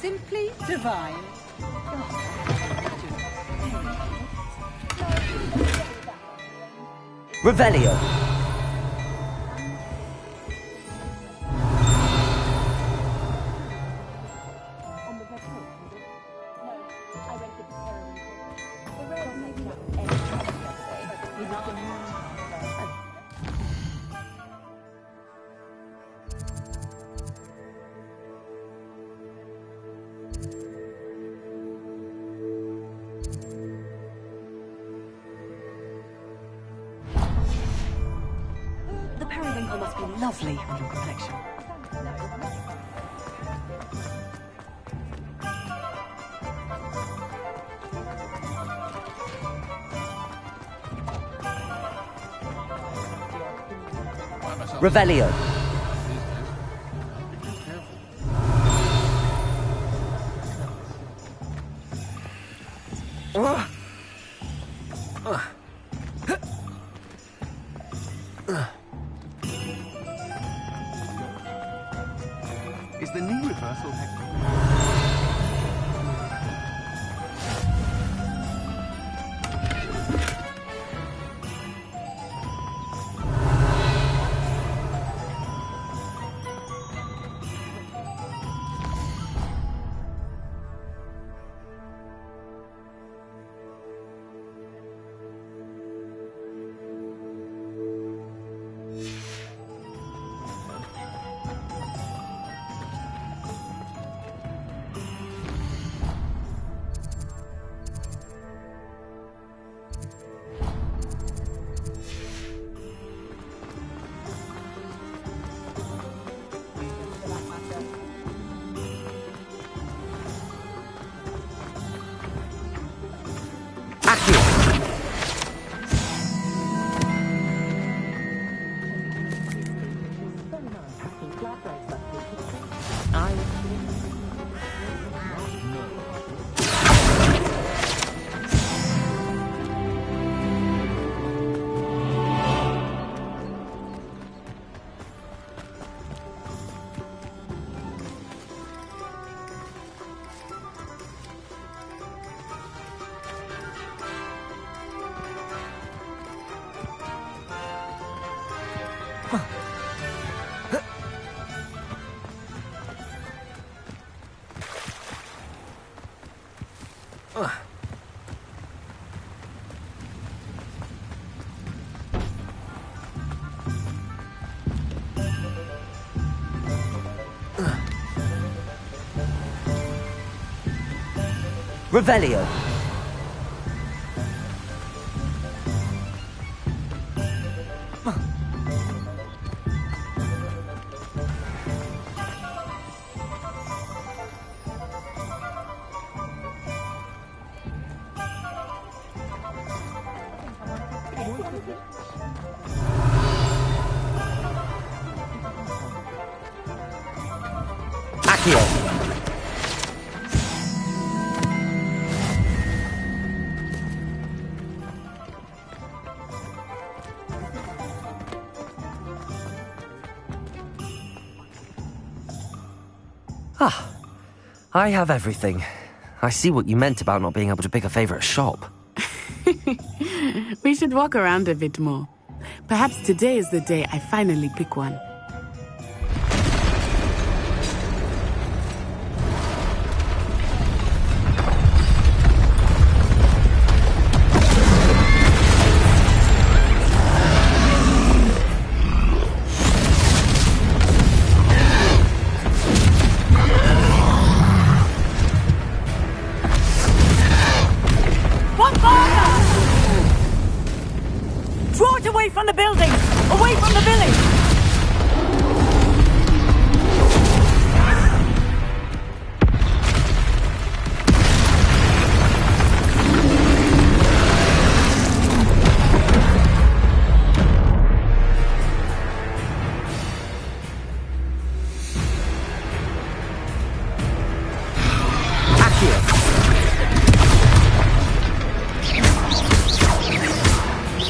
Simply divine. Revelio. The periwinkle must be lovely on your complexion. Revelio. Is the knee reversal hectic? Revelio. Accio. Ah, I have everything. I see what you meant about not being able to pick a favorite shop. We should walk around a bit more. Perhaps today is the day I finally pick one. Draw it away from the building! Away from the village!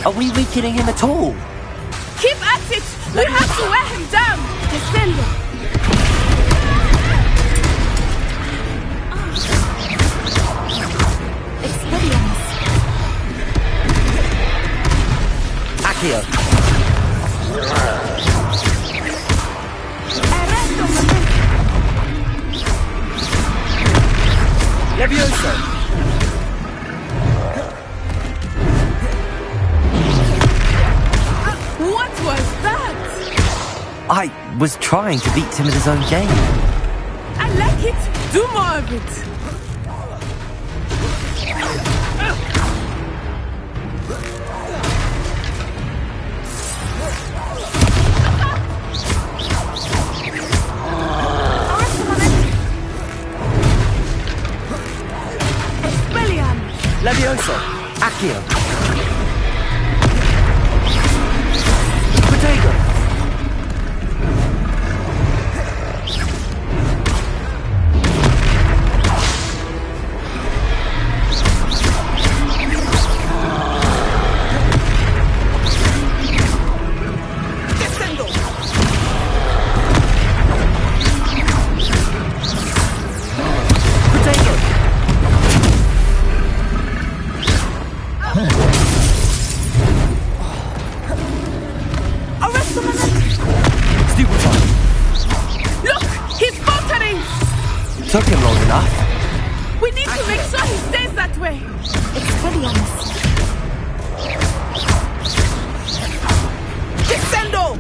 Are we weakening him at all? Keep at it! We have to wear him down! Descendo! Expelliarmus! Accio! Levioso! What was that? I was trying to beat him at his own game. I like it! Do more of it! Expelliarmus! Levioso! Accio! Protego! Took him long enough. We need to make sure he stays that way. Expelliarmus! Descendo!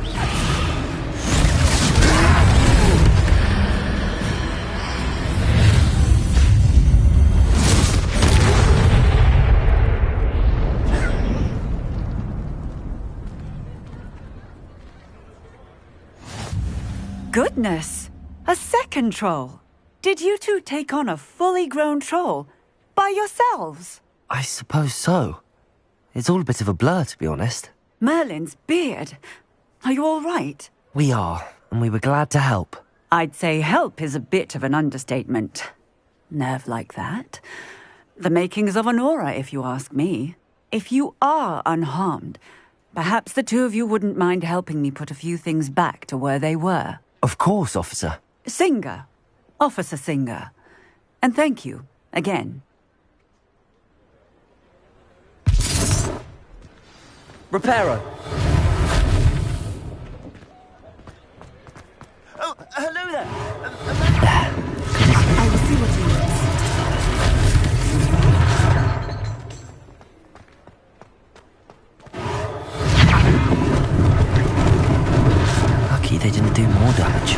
Goodness! A second troll! Did you two take on a fully grown troll? By yourselves? I suppose so. It's all a bit of a blur, to be honest. Merlin's beard. Are you all right? We are, and we were glad to help. I'd say help is a bit of an understatement. Nerve like that. The makings of an aura, if you ask me. If you are unharmed, perhaps the two of you wouldn't mind helping me put a few things back to where they were. Of course, officer. Singer. Officer Singer. And thank you, again. Reparo! Oh, hello there! I will see what he needs. Lucky they didn't do more damage.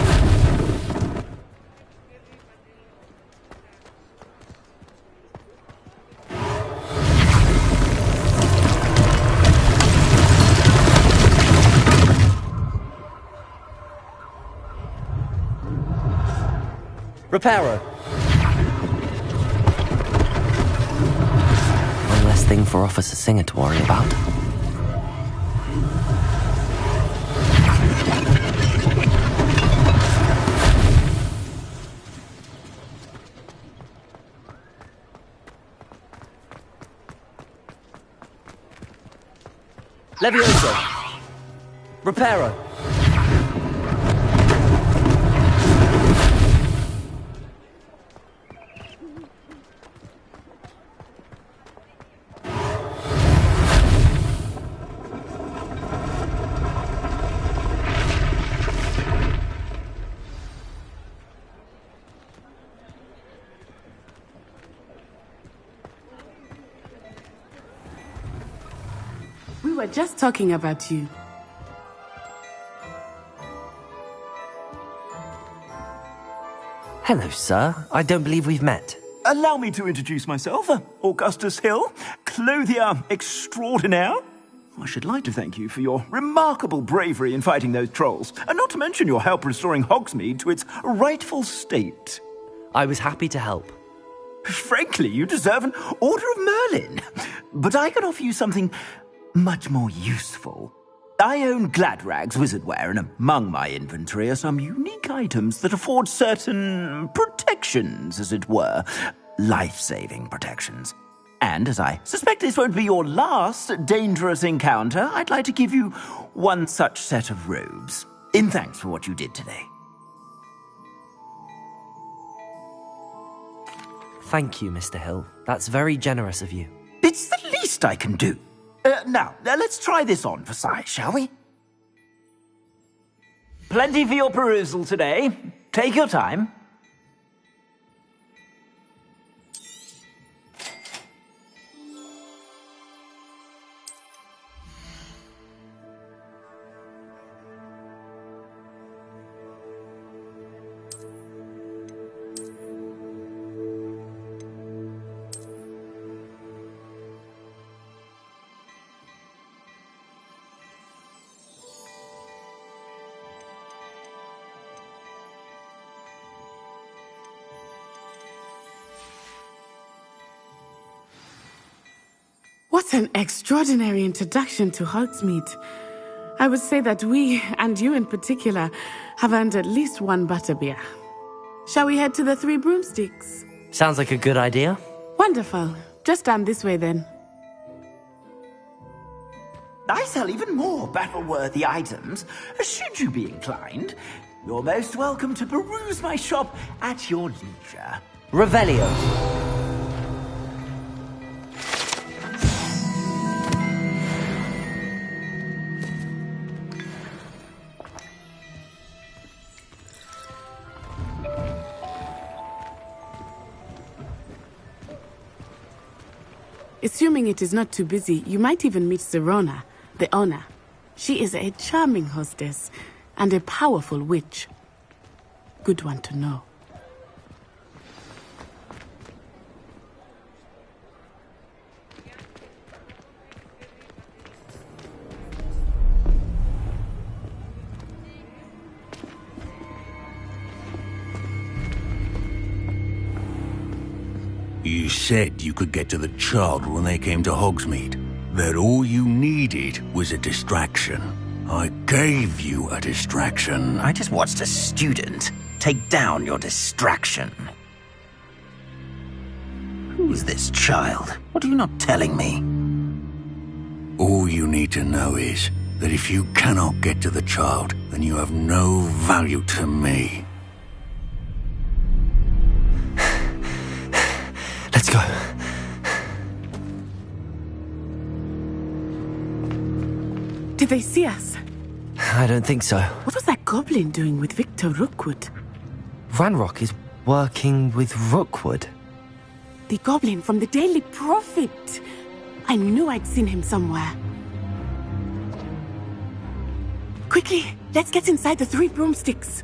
Reparo! One less thing for Officer Singer to worry about. Levioso! Reparo! We were just talking about you. Hello, sir. I don't believe we've met. Allow me to introduce myself. Augustus Hill, clothier extraordinaire. I should like to thank you for your remarkable bravery in fighting those trolls, and not to mention your help restoring Hogsmeade to its rightful state. I was happy to help. Frankly, you deserve an Order of Merlin. But I can offer you something much more useful. I own Gladrag's wizardware, and among my inventory are some unique items that afford certain protections, as it were. Life-saving protections. And as I suspect this won't be your last dangerous encounter, I'd like to give you one such set of robes, in thanks for what you did today. Thank you, Mr. Hill. That's very generous of you. It's the least I can do. Now, let's try this on for size, shall we? Plenty for your perusal today. Take your time. What an extraordinary introduction to Hogsmeade. I would say that we, and you in particular, have earned at least one butterbeer. Shall we head to the Three Broomsticks? Sounds like a good idea. Wonderful. Just down this way then. I sell even more battle-worthy items. Should you be inclined, you're most welcome to peruse my shop at your leisure. Revelio. Assuming it is not too busy, you might even meet Sirona, the owner. She is a charming hostess and a powerful witch. Good one to know. You said you could get to the child when they came to Hogsmeade. That all you needed was a distraction. I gave you a distraction. I just watched a student take down your distraction. Who's this child? What are you not telling me? All you need to know is that if you cannot get to the child, then you have no value to me. Let's go. Did they see us? I don't think so. What was that goblin doing with Victor Rookwood? Ranrock is working with Rookwood. The goblin from the Daily Prophet. I knew I'd seen him somewhere. Quickly, let's get inside the Three Broomsticks.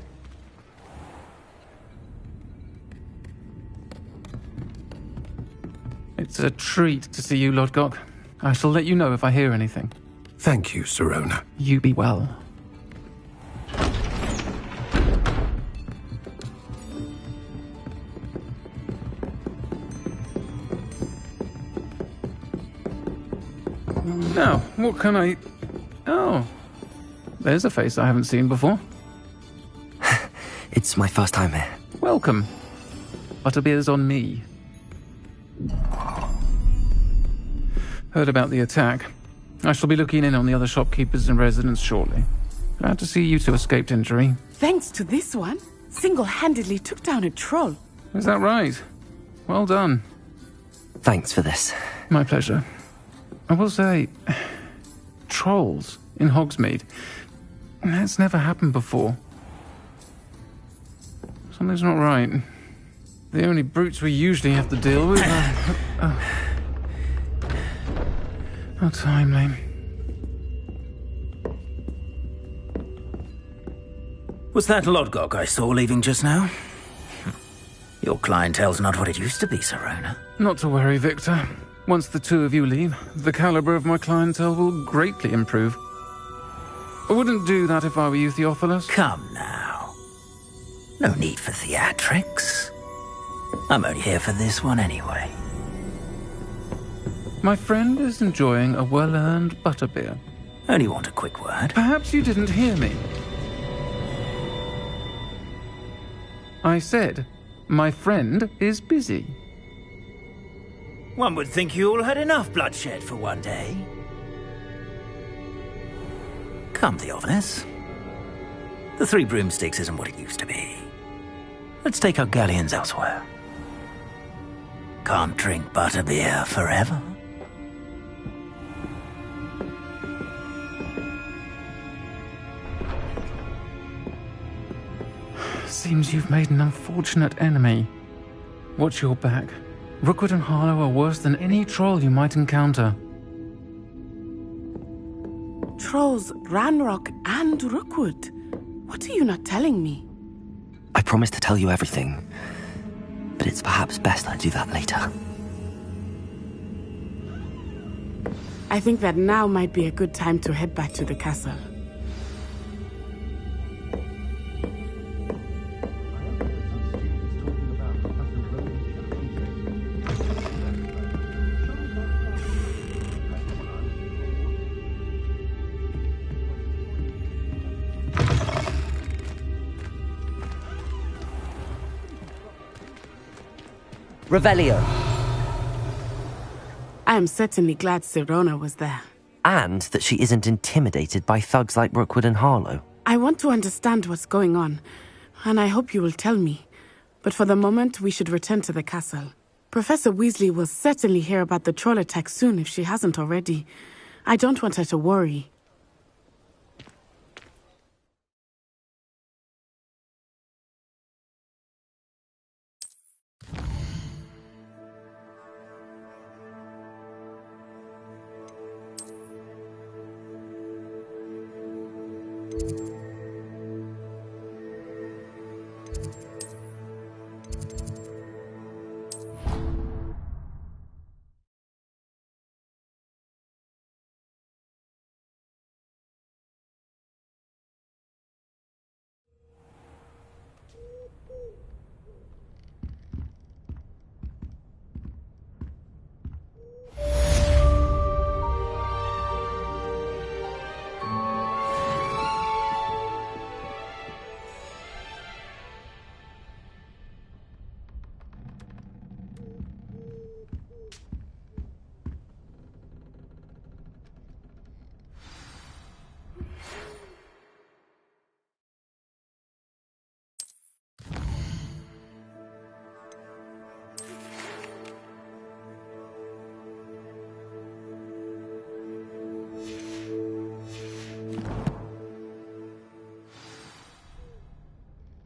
It's a treat to see you, Lodgok. I shall let you know if I hear anything. Thank you, Sirona. You be well. Now, what can I... Oh, there's a face I haven't seen before. It's my first time here. Welcome. Butterbeer's on me. Heard about the attack. I shall be looking in on the other shopkeepers and residents shortly. Glad to see you two escaped injury. Thanks to this one, single-handedly took down a troll. Is that right? Well done. Thanks for this. My pleasure. I will say, trolls in Hogsmeade. That's never happened before. Something's not right. The only brutes we usually have to deal with are... How timely. Was that Lodgok I saw leaving just now? Your clientele's not what it used to be, Serona. Not to worry, Victor. Once the two of you leave, the caliber of my clientele will greatly improve. I wouldn't do that if I were you, Theophilus. Come now. No need for theatrics. I'm only here for this one anyway. My friend is enjoying a well-earned butterbeer. Only want a quick word. Perhaps you didn't hear me. I said, my friend is busy. One would think you all had enough bloodshed for one day. Come, Theophilus. The Three Broomsticks isn't what it used to be. Let's take our galleons elsewhere. Can't drink butterbeer forever. Seems you've made an unfortunate enemy. Watch your back. Rookwood and Harlow are worse than any troll you might encounter. Trolls, Ranrock, and Rookwood. What are you not telling me? I promised to tell you everything, but it's perhaps best I do that later. I think that now might be a good time to head back to the castle. Revelio. I am certainly glad Serona was there. And that she isn't intimidated by thugs like Rookwood and Harlow. I want to understand what's going on, and I hope you will tell me. But for the moment, we should return to the castle. Professor Weasley will certainly hear about the troll attack soon if she hasn't already. I don't want her to worry.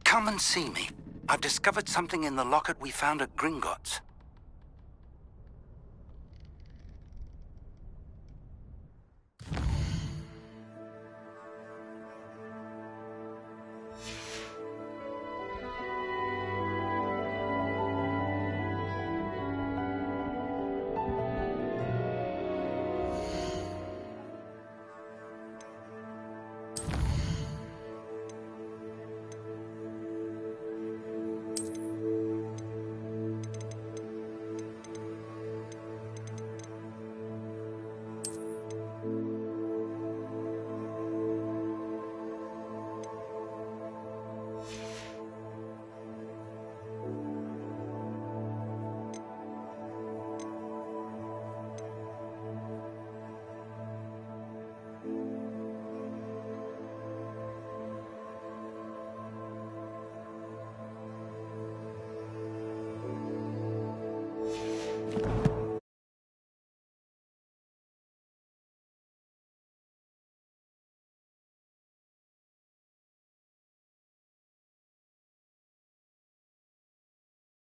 Come and see me. I've discovered something in the locket we found at Gringotts.